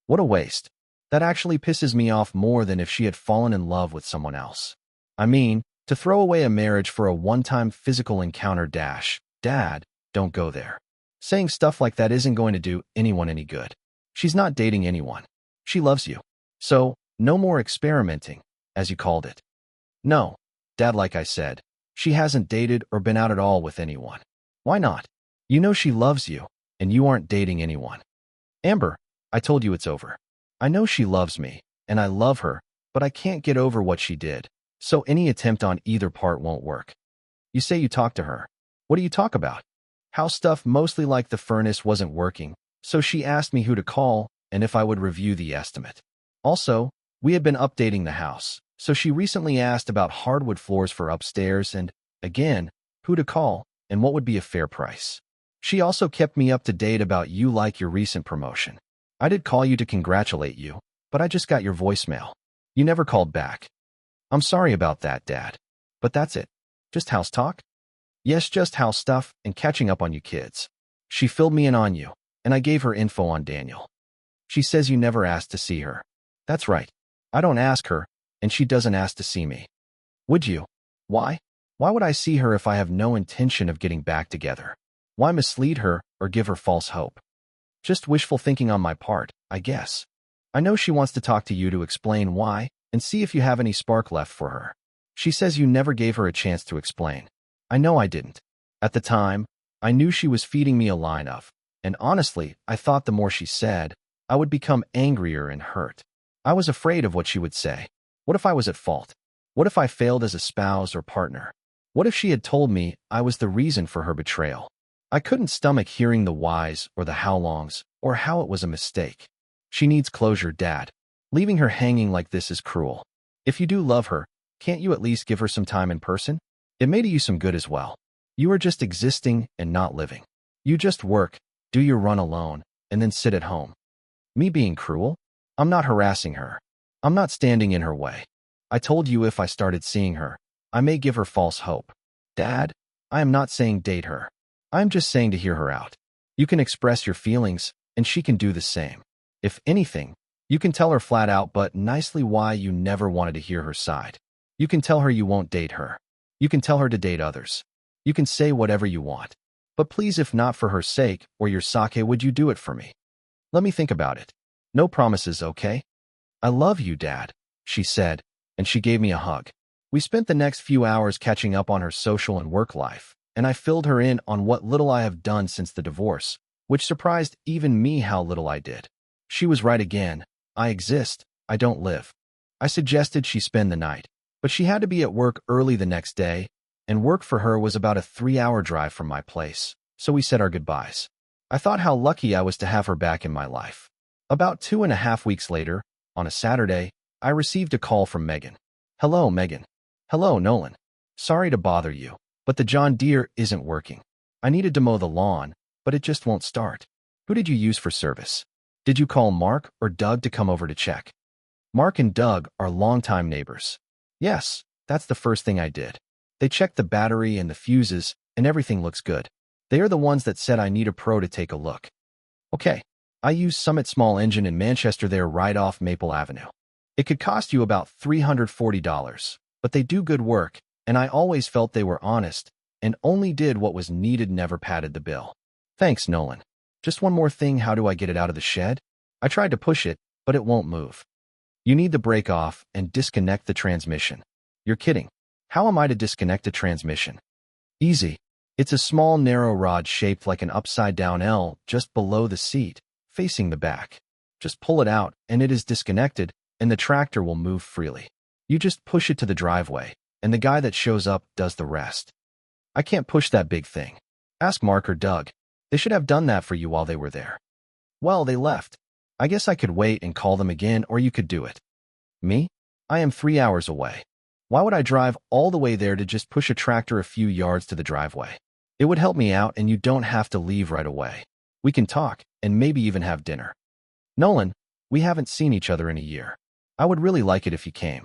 Speaker 1: What a waste. That actually pisses me off more than if she had fallen in love with someone else. I mean, to throw away a marriage for a one-time physical encounter. Dad, don't go there. Saying stuff like that isn't going to do anyone any good. She's not dating anyone. She loves you. So, no more experimenting, as you called it. No, Dad, like I said, she hasn't dated or been out at all with anyone. Why not? You know she loves you, and you aren't dating anyone. Amber, I told you it's over. I know she loves me, and I love her, but I can't get over what she did, so any attempt on either part won't work. You say you talked to her. What do you talk about? House stuff, mostly like the furnace wasn't working, so she asked me who to call and if I would review the estimate. Also, we had been updating the house, so she recently asked about hardwood floors for upstairs and, again, who to call and what would be a fair price. She also kept me up to date about you, like your recent promotion. I did call you to congratulate you, but I just got your voicemail. You never called back. I'm sorry about that, Dad. But that's it. Just house talk? Yes, just house stuff and catching up on you kids. She filled me in on you, and I gave her info on Daniel. She says you never asked to see her. That's right. I don't ask her, and she doesn't ask to see me. Would you? Why? Why would I see her if I have no intention of getting back together? Why mislead her or give her false hope? Just wishful thinking on my part, I guess. I know she wants to talk to you to explain why and see if you have any spark left for her. She says you never gave her a chance to explain. I know I didn't. At the time, I knew she was feeding me a line of, and honestly, I thought the more she said, I would become angrier and hurt. I was afraid of what she would say. What if I was at fault? What if I failed as a spouse or partner? What if she had told me I was the reason for her betrayal? I couldn't stomach hearing the whys or the how longs or how it was a mistake. She needs closure, Dad. Leaving her hanging like this is cruel. If you do love her, can't you at least give her some time in person? It may do you some good as well. You are just existing and not living. You just work, do your run alone, and then sit at home. Me being cruel? I'm not harassing her. I'm not standing in her way. I told you if I started seeing her, I may give her false hope. Dad, I am not saying date her. I'm just saying to hear her out. You can express your feelings, and she can do the same. If anything, you can tell her flat out but nicely why you never wanted to hear her side. You can tell her you won't date her. You can tell her to date others. You can say whatever you want. But please, if not for her sake or your sake, would you do it for me? Let me think about it. No promises, okay? I love you, Dad, she said, and she gave me a hug. We spent the next few hours catching up on her social and work life, and I filled her in on what little I have done since the divorce, which surprised even me how little I did. She was right again. I exist, I don't live. I suggested she spend the night, but she had to be at work early the next day, and work for her was about a 3-hour drive from my place, so we said our goodbyes. I thought how lucky I was to have her back in my life. About 2.5 weeks later, on a Saturday, I received a call from Megan. Hello, Megan. Hello, Nolan. Sorry to bother you, but the John Deere isn't working. I needed to mow the lawn, but it just won't start. Who did you use for service? Did you call Mark or Doug to come over to check? Mark and Doug are longtime neighbors. Yes, that's the first thing I did. They checked the battery and the fuses, and everything looks good. They are the ones that said I need a pro to take a look. Okay, I use Summit Small Engine in Manchester there right off Maple Avenue. It could cost you about $340, but they do good work, and I always felt they were honest and only did what was needed, never padded the bill. Thanks, Nolan. Just one more thing, how do I get it out of the shed? I tried to push it, but it won't move. You need to break off and disconnect the transmission. You're kidding. How am I to disconnect a transmission? Easy. It's a small narrow rod shaped like an upside-down L just below the seat, facing the back. Just pull it out and it is disconnected, and the tractor will move freely. You just push it to the driveway, and the guy that shows up does the rest. I can't push that big thing. Ask Mark or Doug. They should have done that for you while they were there. Well, they left. I guess I could wait and call them again, or you could do it. Me? I am 3 hours away. Why would I drive all the way there to just push a tractor a few yards to the driveway? It would help me out, and you don't have to leave right away. We can talk, and maybe even have dinner. Nolan, we haven't seen each other in a year. I would really like it if you came.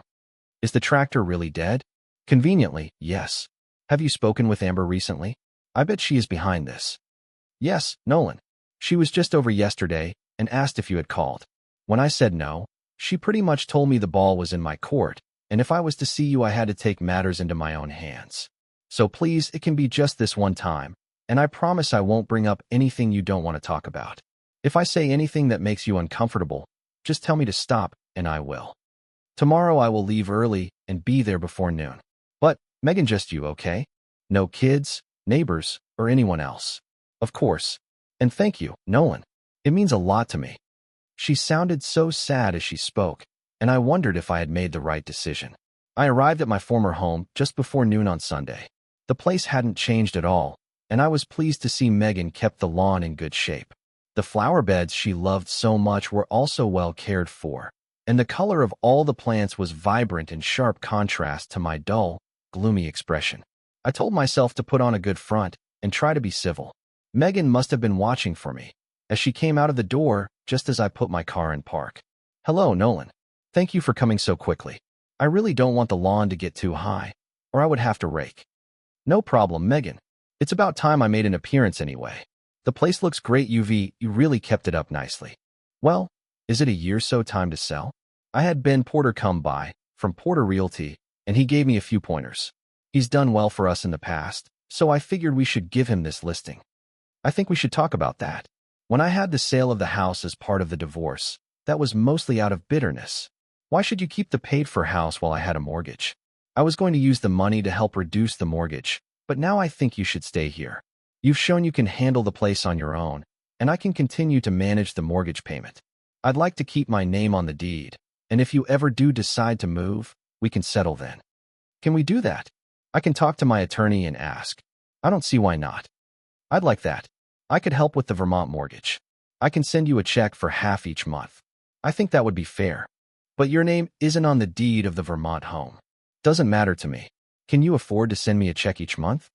Speaker 1: Is the tractor really dead? Conveniently, yes. Have you spoken with Amber recently? I bet she is behind this. Yes, Nolan. She was just over yesterday and asked if you had called. When I said no, she pretty much told me the ball was in my court, and if I was to see you, I had to take matters into my own hands. So please, it can be just this one time, and I promise I won't bring up anything you don't want to talk about. If I say anything that makes you uncomfortable, just tell me to stop, and I will. Tomorrow I will leave early and be there before noon. But, Megan, just you, okay? No kids, neighbors, or anyone else. Of course. And thank you, Nolan. It means a lot to me. She sounded so sad as she spoke, and I wondered if I had made the right decision. I arrived at my former home just before noon on Sunday. The place hadn't changed at all, and I was pleased to see Megan kept the lawn in good shape. The flower beds she loved so much were also well cared for, and the color of all the plants was vibrant in sharp contrast to my dull, gloomy expression. I told myself to put on a good front and try to be civil. Megan must have been watching for me, as she came out of the door just as I put my car in park. Hello, Nolan. Thank you for coming so quickly. I really don't want the lawn to get too high, or I would have to rake. No problem, Megan. It's about time I made an appearance anyway. The place looks great, you really kept it up nicely. Well, is it a year so time to sell? I had Ben Porter come by, from Porter Realty, and he gave me a few pointers. He's done well for us in the past, so I figured we should give him this listing. I think we should talk about that. When I had the sale of the house as part of the divorce, that was mostly out of bitterness. Why should you keep the paid-for house while I had a mortgage? I was going to use the money to help reduce the mortgage, but now I think you should stay here. You've shown you can handle the place on your own, and I can continue to manage the mortgage payment. I'd like to keep my name on the deed, and if you ever do decide to move, we can settle then. Can we do that? I can talk to my attorney and ask. I don't see why not. I'd like that. I could help with the Vermont mortgage. I can send you a check for half each month. I think that would be fair. But your name isn't on the deed of the Vermont home. Doesn't matter to me. Can you afford to send me a check each month?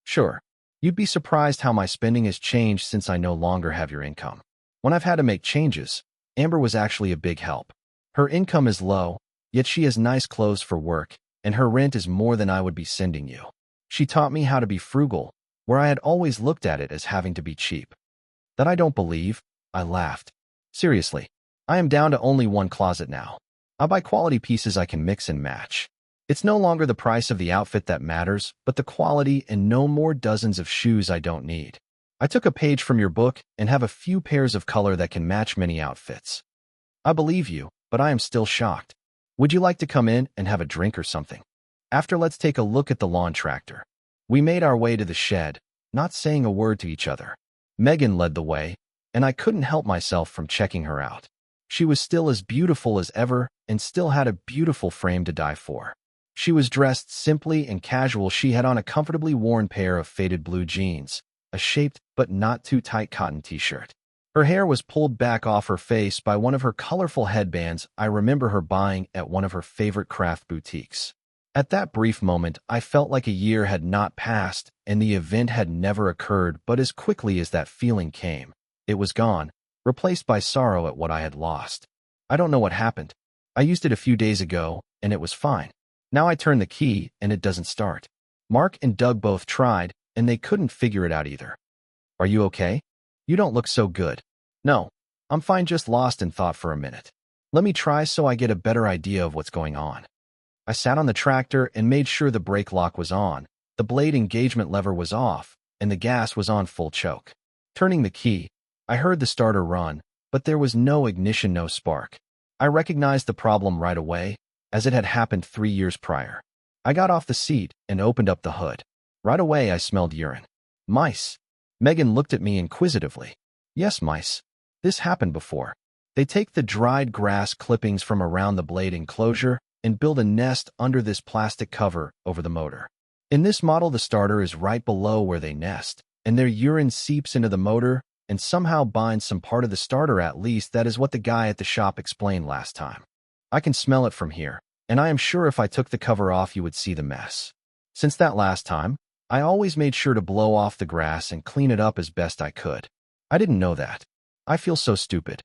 Speaker 1: Sure. You'd be surprised how my spending has changed since I no longer have your income. When I've had to make changes, Amber was actually a big help. Her income is low, yet she has nice clothes for work, and her rent is more than I would be sending you. She taught me how to be frugal, where I had always looked at it as having to be cheap. That I don't believe, I laughed. Seriously, I am down to only one closet now. I buy quality pieces I can mix and match. It's no longer the price of the outfit that matters, but the quality, and no more dozens of shoes I don't need. I took a page from your book and have a few pairs of color that can match many outfits. I believe you, but I am still shocked. Would you like to come in and have a drink or something? After, let's take a look at the lawn tractor. We made our way to the shed, not saying a word to each other. Megan led the way, and I couldn't help myself from checking her out. She was still as beautiful as ever and still had a beautiful frame to die for. She was dressed simply and casual. She had on a comfortably worn pair of faded blue jeans, a shaped but not too tight cotton t-shirt. Her hair was pulled back off her face by one of her colorful headbands I remember her buying at one of her favorite craft boutiques. At that brief moment, I felt like a year had not passed and the event had never occurred, but as quickly as that feeling came, it was gone, replaced by sorrow at what I had lost. I don't know what happened. I used it a few days ago, and it was fine. Now I turn the key, and it doesn't start. Mark and Doug both tried, and they couldn't figure it out either. Are you okay? You don't look so good. No, I'm fine, just lost in thought for a minute. Let me try so I get a better idea of what's going on. I sat on the tractor and made sure the brake lock was on, the blade engagement lever was off, and the gas was on full choke. Turning the key, I heard the starter run, but there was no ignition, no spark. I recognized the problem right away, as it had happened 3 years prior. I got off the seat and opened up the hood. Right away I smelled urine. Mice. Megan looked at me inquisitively. Yes, mice. This happened before. They take the dried grass clippings from around the blade enclosure and build a nest under this plastic cover over the motor. In this model, the starter is right below where they nest, and their urine seeps into the motor and somehow binds some part of the starter. At least that is what the guy at the shop explained last time. I can smell it from here, and I am sure if I took the cover off you would see the mess. Since that last time, I always made sure to blow off the grass and clean it up as best I could. I didn't know that. I feel so stupid.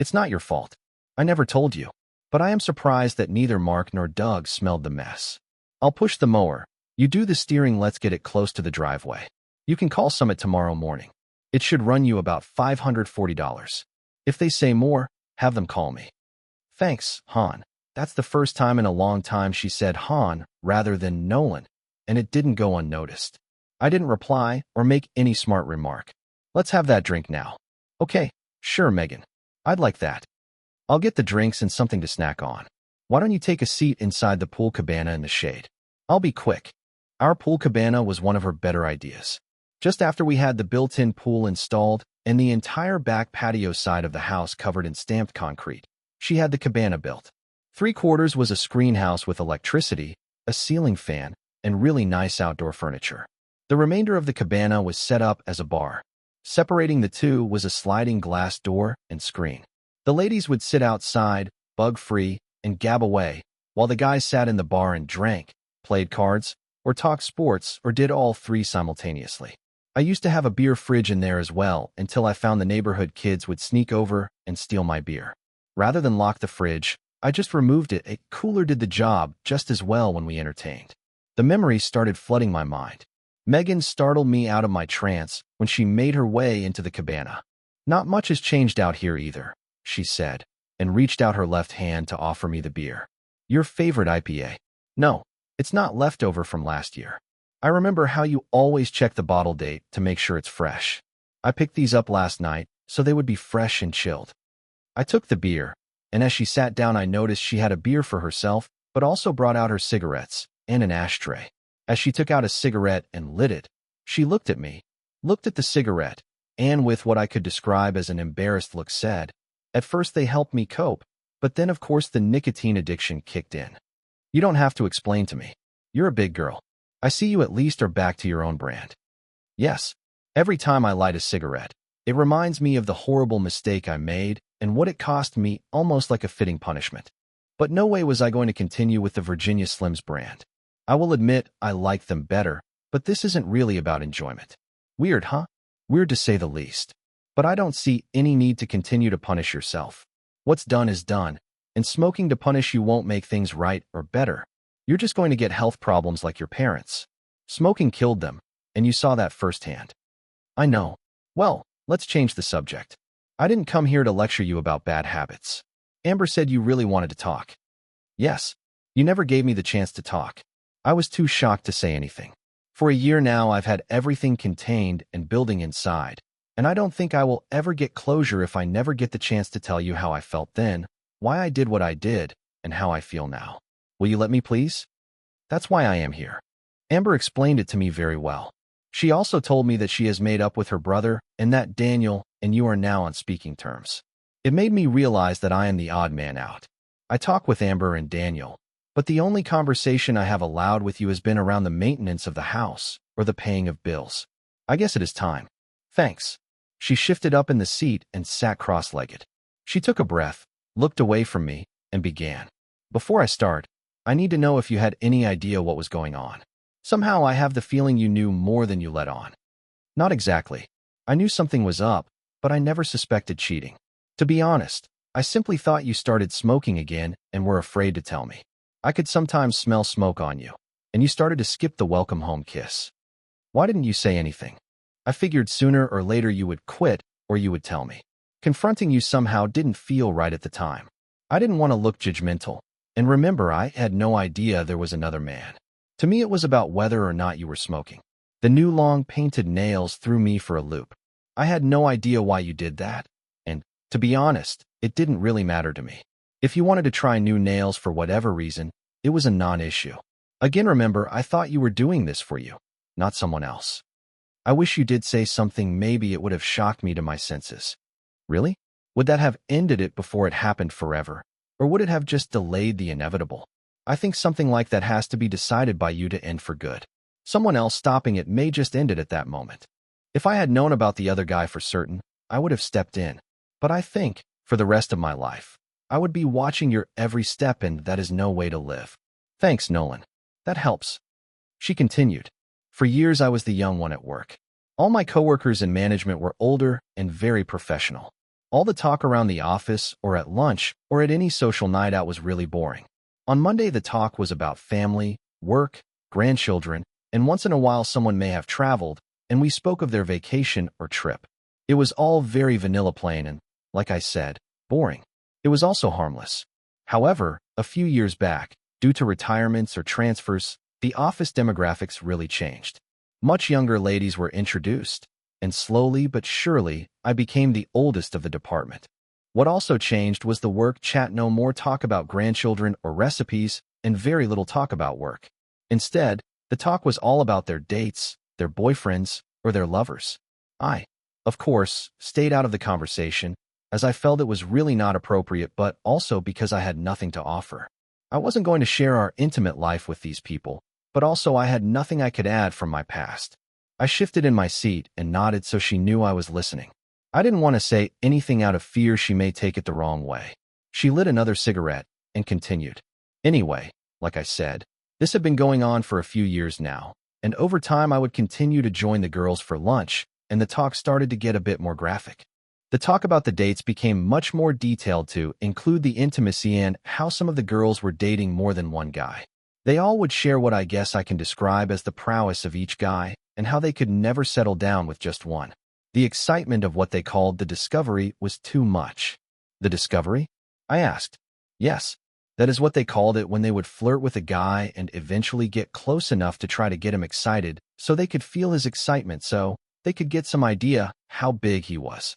Speaker 1: It's not your fault. I never told you. But I am surprised that neither Mark nor Doug smelled the mess. I'll push the mower. You do the steering. Let's get it close to the driveway. You can call Summit tomorrow morning. It should run you about $540. If they say more, have them call me. Thanks, Han. That's the first time in a long time she said Han rather than Nolan, and it didn't go unnoticed. I didn't reply or make any smart remark. Let's have that drink now. Okay, sure, Megan. I'd like that. I'll get the drinks and something to snack on. Why don't you take a seat inside the pool cabana in the shade? I'll be quick. Our pool cabana was one of her better ideas. Just after we had the built-in pool installed and the entire back patio side of the house covered in stamped concrete, she had the cabana built. 3/4 was a screen house with electricity, a ceiling fan, and really nice outdoor furniture. The remainder of the cabana was set up as a bar. Separating the two was a sliding glass door and screen. The ladies would sit outside, bug-free, and gab away, while the guys sat in the bar and drank, played cards, or talked sports, or did all three simultaneously. I used to have a beer fridge in there as well until I found the neighborhood kids would sneak over and steal my beer. Rather than lock the fridge, I just removed it. A cooler did the job just as well when we entertained. The memories started flooding my mind. Megan startled me out of my trance when she made her way into the cabana. Not much has changed out here either, she said, and reached out her left hand to offer me the beer. Your favorite IPA? No, it's not leftover from last year. I remember how you always check the bottle date to make sure it's fresh. I picked these up last night so they would be fresh and chilled. I took the beer, and as she sat down I noticed she had a beer for herself, but also brought out her cigarettes and an ashtray. As she took out a cigarette and lit it, she looked at me, looked at the cigarette, and with what I could describe as an embarrassed look said, "At first they helped me cope, but then of course the nicotine addiction kicked in. You don't have to explain to me. You're a big girl. I see you at least are back to your own brand." Yes, every time I light a cigarette, it reminds me of the horrible mistake I made and what it cost me, almost like a fitting punishment. But no way was I going to continue with the Virginia Slims brand. I will admit I like them better, but this isn't really about enjoyment. Weird, huh? Weird to say the least. But I don't see any need to continue to punish yourself. What's done is done, and smoking to punish you won't make things right or better. You're just going to get health problems like your parents. Smoking killed them, and you saw that firsthand. I know. Well, let's change the subject. I didn't come here to lecture you about bad habits. Amber said you really wanted to talk. Yes, you never gave me the chance to talk. I was too shocked to say anything. For a year now, I've had everything contained and building inside, and I don't think I will ever get closure if I never get the chance to tell you how I felt then, why I did what I did, and how I feel now. Will you let me, please? That's why I am here. Amber explained it to me very well. She also told me that she has made up with her brother and that Daniel and you are now on speaking terms. It made me realize that I am the odd man out. I talk with Amber and Daniel, but the only conversation I have allowed with you has been around the maintenance of the house or the paying of bills. I guess it is time. Thanks. She shifted up in the seat and sat cross-legged. She took a breath, looked away from me, and began. Before I start, I need to know if you had any idea what was going on. Somehow I have the feeling you knew more than you let on. Not exactly. I knew something was up, but I never suspected cheating. To be honest, I simply thought you started smoking again and were afraid to tell me. I could sometimes smell smoke on you, and you started to skip the welcome home kiss. Why didn't you say anything? I figured sooner or later you would quit or you would tell me. Confronting you somehow didn't feel right at the time. I didn't want to look judgmental, and remember, I had no idea there was another man. To me, it was about whether or not you were smoking. The new long painted nails threw me for a loop. I had no idea why you did that, and, to be honest, it didn't really matter to me. If you wanted to try new nails for whatever reason, it was a non-issue. Again, remember, I thought you were doing this for you, not someone else. I wish you did say something. Maybe it would have shocked me to my senses. Really? Would that have ended it before it happened forever? Or would it have just delayed the inevitable? I think something like that has to be decided by you to end for good. Someone else stopping it may just end it at that moment. If I had known about the other guy for certain, I would have stepped in. But I think, for the rest of my life, I would be watching your every step, and that is no way to live. Thanks, Nolan. That helps. She continued. For years I was the young one at work. All my coworkers in management were older and very professional. All the talk around the office or at lunch or at any social night out was really boring. On Monday the talk was about family, work, grandchildren, and once in a while someone may have traveled, and we spoke of their vacation or trip. It was all very vanilla plain and, like I said, boring. It was also harmless. However, a few years back, due to retirements or transfers, the office demographics really changed. Much younger ladies were introduced, and slowly but surely, I became the oldest of the department. What also changed was the work chat. No more talk about grandchildren or recipes, and very little talk about work. Instead, the talk was all about their dates, their boyfriends, or their lovers. I, of course, stayed out of the conversation, as I felt it was really not appropriate, but also because I had nothing to offer. I wasn't going to share our intimate life with these people, but also I had nothing I could add from my past. I shifted in my seat and nodded so she knew I was listening. I didn't want to say anything out of fear she may take it the wrong way. She lit another cigarette and continued. Anyway, like I said, this had been going on for a few years now, and over time I would continue to join the girls for lunch, and the talk started to get a bit more graphic. The talk about the dates became much more detailed to include the intimacy and how some of the girls were dating more than one guy. They all would share what I guess I can describe as the prowess of each guy and how they could never settle down with just one. The excitement of what they called the discovery was too much. The discovery? I asked. Yes, that is what they called it when they would flirt with a guy and eventually get close enough to try to get him excited so they could feel his excitement, so they could get some idea how big he was.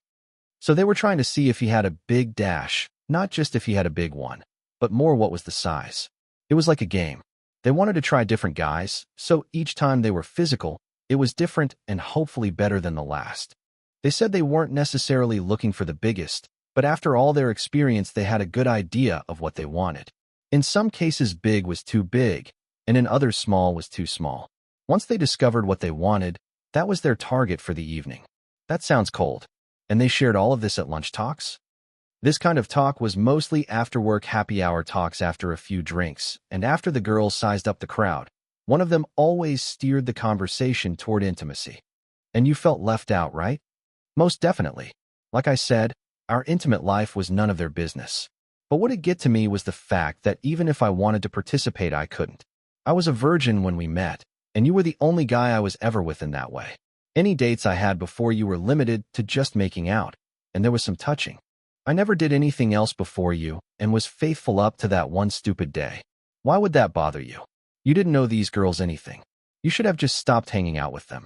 Speaker 1: So they were trying to see if he had a big dash, not just if he had a big one, but more what was the size. It was like a game. They wanted to try different guys, so each time they were physical, it was different and hopefully better than the last. They said they weren't necessarily looking for the biggest, but after all their experience they had a good idea of what they wanted. In some cases big was too big, and in others small was too small. Once they discovered what they wanted, that was their target for the evening. That sounds cold. And they shared all of this at lunch talks? This kind of talk was mostly after-work happy hour talks after a few drinks, and after the girls sized up the crowd. One of them always steered the conversation toward intimacy. And you felt left out, right? Most definitely. Like I said, our intimate life was none of their business. But what did get to me was the fact that even if I wanted to participate, I couldn't. I was a virgin when we met, and you were the only guy I was ever with in that way. Any dates I had before you were limited to just making out, and there was some touching. I never did anything else before you and was faithful up to that one stupid day. Why would that bother you? You didn't know these girls anything. You should have just stopped hanging out with them.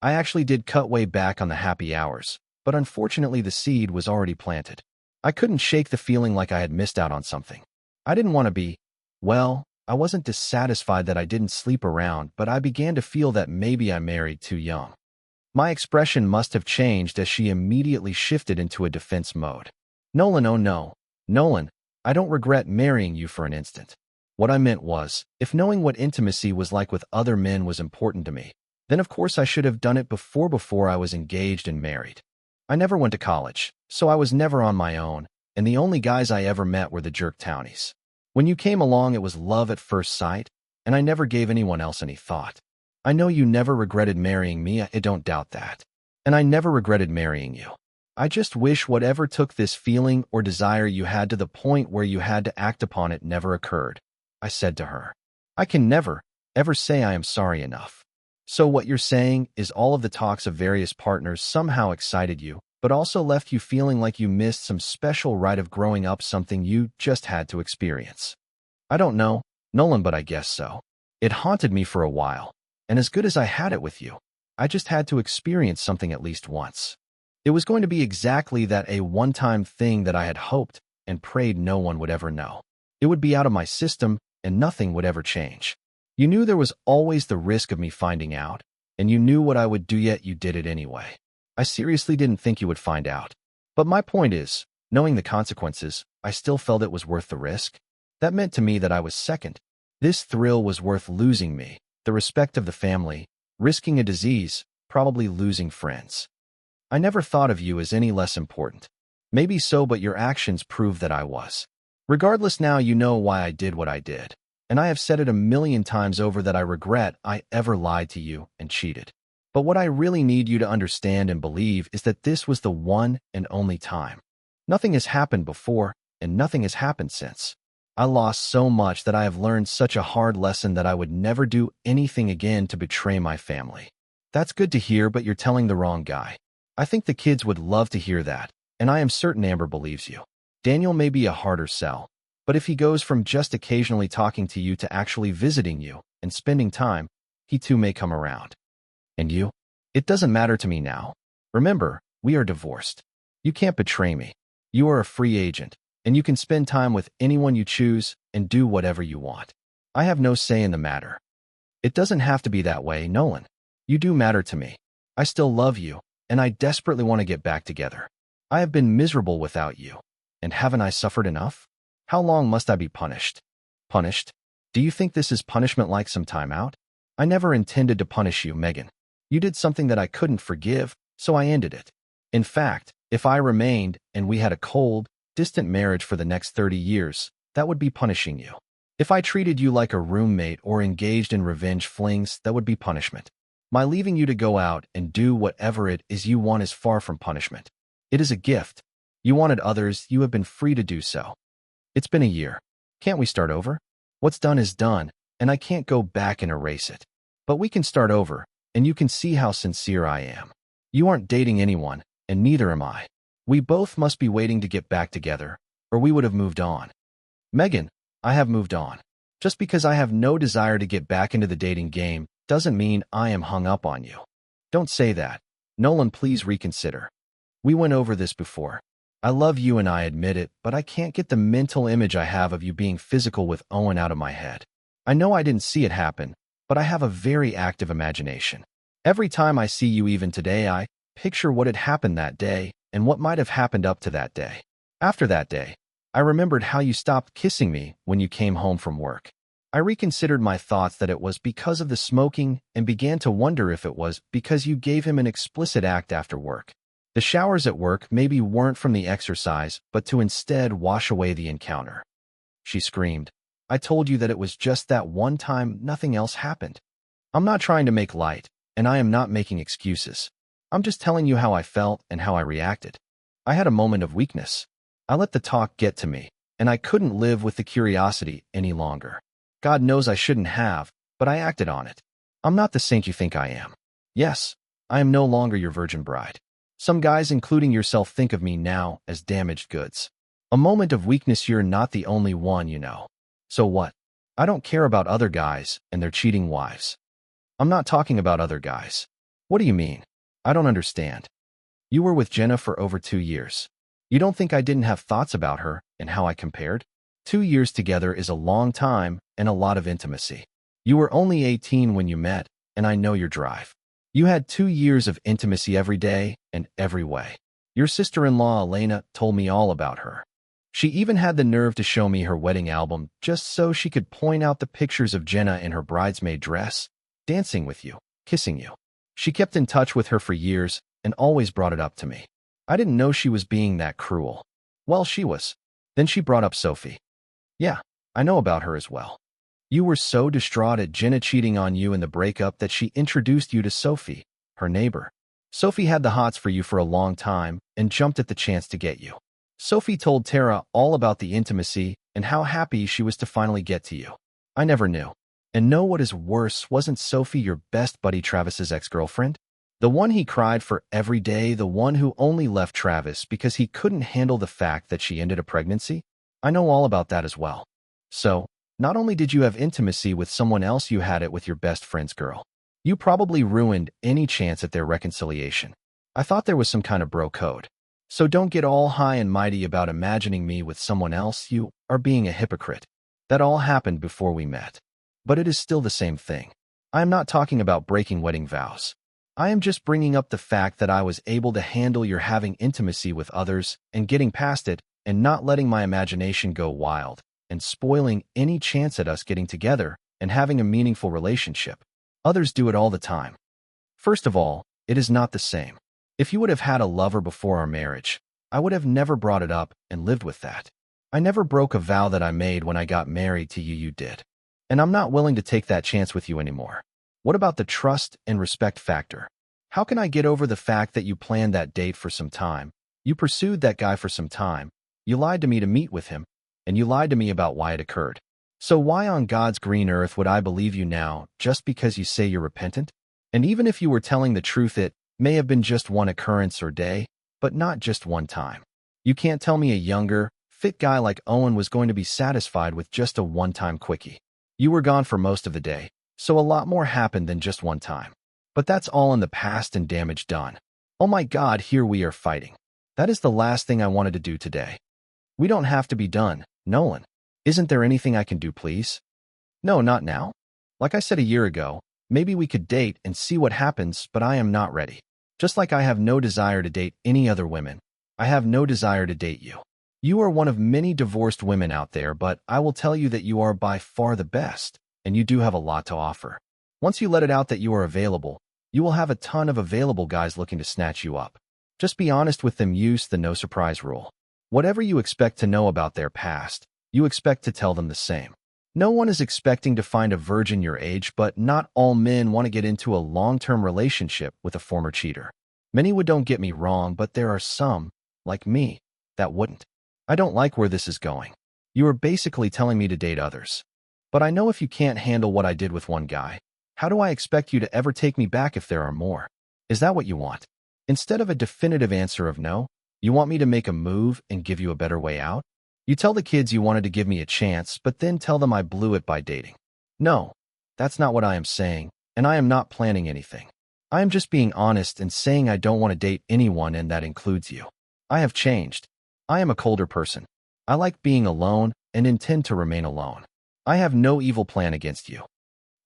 Speaker 1: I actually did cut way back on the happy hours, but unfortunately the seed was already planted. I couldn't shake the feeling like I had missed out on something. I didn't want to be, well, I wasn't dissatisfied that I didn't sleep around, but I began to feel that maybe I married too young. My expression must have changed as she immediately shifted into a defense mode. Nolan, oh no. Nolan, I don't regret marrying you for an instant. What I meant was, if knowing what intimacy was like with other men was important to me, then of course I should have done it before I was engaged and married. I never went to college, so I was never on my own, and the only guys I ever met were the jerk townies. When you came along, it was love at first sight, and I never gave anyone else any thought. I know you never regretted marrying me, I don't doubt that. And I never regretted marrying you. I just wish whatever took this feeling or desire you had to the point where you had to act upon it never occurred. I said to her, I can never, ever say I am sorry enough. So what you're saying is all of the talks of various partners somehow excited you, but also left you feeling like you missed some special rite of growing up, something you just had to experience. I don't know, Nolan, but I guess so. It haunted me for a while, and as good as I had it with you, I just had to experience something at least once. It was going to be exactly that, a one-time thing that I had hoped and prayed no one would ever know. It would be out of my system, and nothing would ever change. You knew there was always the risk of me finding out, and you knew what I would do, yet you did it anyway. I seriously didn't think you would find out. But my point is, knowing the consequences, I still felt it was worth the risk. That meant to me that I was second. This thrill was worth losing me, the respect of the family, risking a disease, probably losing friends. I never thought of you as any less important. Maybe so, but your actions prove that I was. Regardless, now you know why I did what I did. And I have said it a million times over that I regret I ever lied to you and cheated. But what I really need you to understand and believe is that this was the one and only time. Nothing has happened before, and nothing has happened since. I lost so much that I have learned such a hard lesson that I would never do anything again to betray my family. That's good to hear, but you're telling the wrong guy. I think the kids would love to hear that, and I am certain Amber believes you. Daniel may be a harder sell, but if he goes from just occasionally talking to you to actually visiting you and spending time, he too may come around. And you? It doesn't matter to me now. Remember, we are divorced. You can't betray me. You are a free agent, and you can spend time with anyone you choose and do whatever you want. I have no say in the matter. It doesn't have to be that way, Nolan. You do matter to me. I still love you, and I desperately want to get back together. I have been miserable without you, and haven't I suffered enough? How long must I be punished? Punished? Do you think this is punishment, like some time out? I never intended to punish you, Megan. You did something that I couldn't forgive, so I ended it. In fact, if I remained and we had a cold, distant marriage for the next 30 years, that would be punishing you. If I treated you like a roommate or engaged in revenge flings, that would be punishment. My leaving you to go out and do whatever it is you want is far from punishment. It is a gift. You wanted others, you have been free to do so. It's been a year. Can't we start over? What's done is done, and I can't go back and erase it. But we can start over, and you can see how sincere I am. You aren't dating anyone, and neither am I. We both must be waiting to get back together, or we would have moved on. Megan, I have moved on. Just because I have no desire to get back into the dating game doesn't mean I am hung up on you. Don't say that. Nolan, please reconsider. We went over this before. I love you and I admit it, but I can't get the mental image I have of you being physical with Owen out of my head. I know I didn't see it happen, but I have a very active imagination. Every time I see you, even today, I picture what had happened that day and what might have happened up to that day. After that day, I remembered how you stopped kissing me when you came home from work. I reconsidered my thoughts that it was because of the smoking and began to wonder if it was because you gave him an explicit act after work. The showers at work maybe weren't from the exercise, but to instead wash away the encounter. She screamed. I told you that it was just that one time, nothing else happened. I'm not trying to make light, and I am not making excuses. I'm just telling you how I felt and how I reacted. I had a moment of weakness. I let the talk get to me, and I couldn't live with the curiosity any longer. God knows I shouldn't have, but I acted on it. I'm not the saint you think I am. Yes, I am no longer your virgin bride. Some guys, including yourself, think of me now as damaged goods. A moment of weakness, you're not the only one, you know. So what? I don't care about other guys and their cheating wives. I'm not talking about other guys. What do you mean? I don't understand. You were with Jenna for over 2 years. You don't think I didn't have thoughts about her and how I compared? 2 years together is a long time and a lot of intimacy. You were only 18 when you met, and I know your drive. You had 2 years of intimacy every day and every way. Your sister-in-law, Elena, told me all about her. She even had the nerve to show me her wedding album just so she could point out the pictures of Jenna in her bridesmaid dress, dancing with you, kissing you. She kept in touch with her for years and always brought it up to me. I didn't know she was being that cruel. Well, she was. Then she brought up Sophie. Yeah, I know about her as well. You were so distraught at Jenna cheating on you in the breakup that she introduced you to Sophie, her neighbor. Sophie had the hots for you for a long time and jumped at the chance to get you. Sophie told Tara all about the intimacy and how happy she was to finally get to you. I never knew. And know what is worse, wasn't Sophie your best buddy Travis's ex-girlfriend? The one he cried for every day, the one who only left Travis because he couldn't handle the fact that she ended a pregnancy? I know all about that as well. So, not only did you have intimacy with someone else, you had it with your best friend's girl. You probably ruined any chance at their reconciliation. I thought there was some kind of bro code. So don't get all high and mighty about imagining me with someone else. You are being a hypocrite. That all happened before we met. But it is still the same thing. I am not talking about breaking wedding vows. I am just bringing up the fact that I was able to handle your having intimacy with others and getting past it and not letting my imagination go wild and spoiling any chance at us getting together and having a meaningful relationship. Others do it all the time. First of all, it is not the same. If you would have had a lover before our marriage, I would have never brought it up and lived with that. I never broke a vow that I made when I got married to you. You did. And I'm not willing to take that chance with you anymore. What about the trust and respect factor? How can I get over the fact that you planned that date for some time? You pursued that guy for some time. You lied to me to meet with him, and you lied to me about why it occurred. So why on God's green earth would I believe you now just because you say you're repentant? And even if you were telling the truth, it may have been just one occurrence or day, but not just one time. You can't tell me a younger, fit guy like Owen was going to be satisfied with just a one-time quickie. You were gone for most of the day, so a lot more happened than just one time. But that's all in the past and damage done. Oh my God, here we are fighting. That is the last thing I wanted to do today. We don't have to be done, Nolan. Isn't there anything I can do, please? No, not now. Like I said a year ago, maybe we could date and see what happens, but I am not ready. Just like I have no desire to date any other women, I have no desire to date you. You are one of many divorced women out there, but I will tell you that you are by far the best, and you do have a lot to offer. Once you let it out that you are available, you will have a ton of available guys looking to snatch you up. Just be honest with them. Use the no surprise rule. Whatever you expect to know about their past, you expect to tell them the same. No one is expecting to find a virgin your age, but not all men want to get into a long-term relationship with a former cheater. Many would, don't get me wrong, but there are some, like me, that wouldn't. I don't like where this is going. You are basically telling me to date others. But I know if you can't handle what I did with one guy, how do I expect you to ever take me back if there are more? Is that what you want? Instead of a definitive answer of no, you want me to make a move and give you a better way out? You tell the kids you wanted to give me a chance, but then tell them I blew it by dating. No, that's not what I am saying, and I am not planning anything. I am just being honest and saying I don't want to date anyone, and that includes you. I have changed. I am a colder person. I like being alone and intend to remain alone. I have no evil plan against you.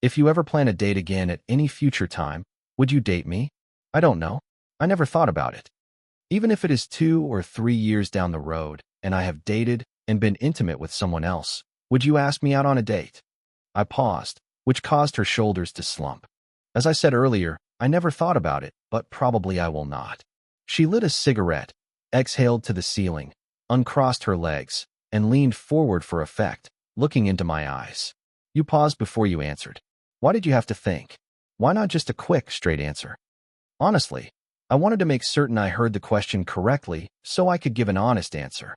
Speaker 1: If you ever plan a date again at any future time, would you date me? I don't know. I never thought about it. Even if it is 2 or 3 years down the road, and I have dated and been intimate with someone else, would you ask me out on a date? I paused, which caused her shoulders to slump. As I said earlier, I never thought about it, but probably I will not. She lit a cigarette, exhaled to the ceiling, uncrossed her legs, and leaned forward for effect, looking into my eyes. You paused before you answered. Why did you have to think? Why not just a quick, straight answer? Honestly, I wanted to make certain I heard the question correctly so I could give an honest answer.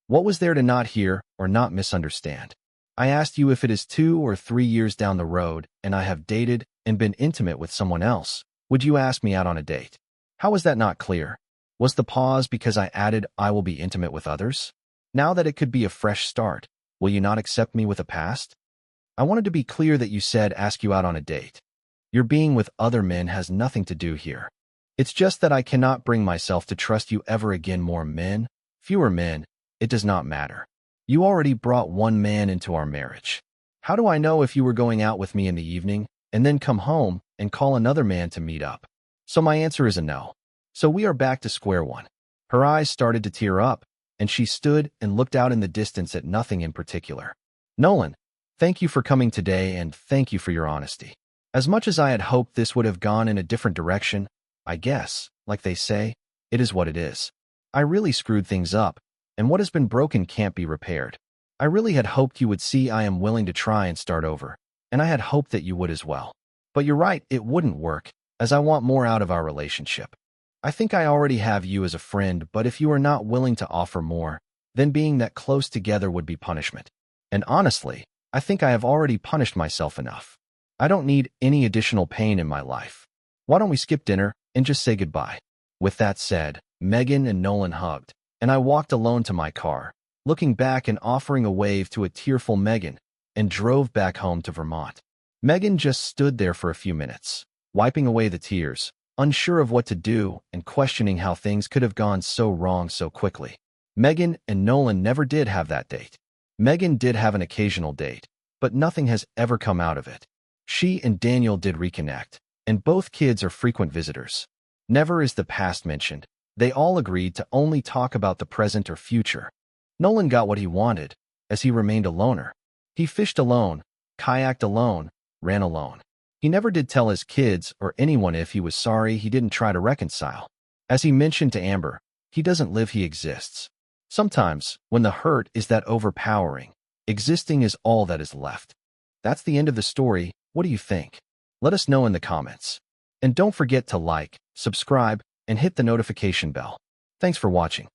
Speaker 1: What was there to not hear or not misunderstand? I asked you if it is 2 or 3 years down the road and I have dated and been intimate with someone else, would you ask me out on a date? How was that not clear? Was the pause because I added I will be intimate with others? Now that it could be a fresh start, will you not accept me with a past? I wanted to be clear that you said ask you out on a date. Your being with other men has nothing to do here. It's just that I cannot bring myself to trust you ever again. More men, fewer men, it does not matter. You already brought one man into our marriage. How do I know if you were going out with me in the evening and then come home and call another man to meet up? So my answer is a no. So we are back to square one. Her eyes started to tear up, and she stood and looked out in the distance at nothing in particular. Nolan, thank you for coming today, and thank you for your honesty. As much as I had hoped this would have gone in a different direction, I guess, like they say, it is what it is. I really screwed things up, and what has been broken can't be repaired. I really had hoped you would see I am willing to try and start over, and I had hoped that you would as well. But you're right, it wouldn't work, as I want more out of our relationship. I think I already have you as a friend, but if you are not willing to offer more, then being that close together would be punishment. And honestly, I think I have already punished myself enough. I don't need any additional pain in my life. Why don't we skip dinner and just say goodbye? With that said, Megan and Nolan hugged, and I walked alone to my car, looking back and offering a wave to a tearful Megan, and drove back home to Vermont. Megan just stood there for a few minutes, wiping away the tears, unsure of what to do and questioning how things could have gone so wrong so quickly. Megan and Nolan never did have that date. Megan did have an occasional date, but nothing has ever come out of it. She and Daniel did reconnect, and both kids are frequent visitors. Never is the past mentioned. They all agreed to only talk about the present or future. Nolan got what he wanted, as he remained a loner. He fished alone, kayaked alone, ran alone. He never did tell his kids or anyone if he was sorry he didn't try to reconcile. As he mentioned to Amber, he doesn't live, he exists. Sometimes, when the hurt is that overpowering, existing is all that is left. That's the end of the story. What do you think? Let us know in the comments. And don't forget to like, subscribe, and hit the notification bell. Thanks for watching.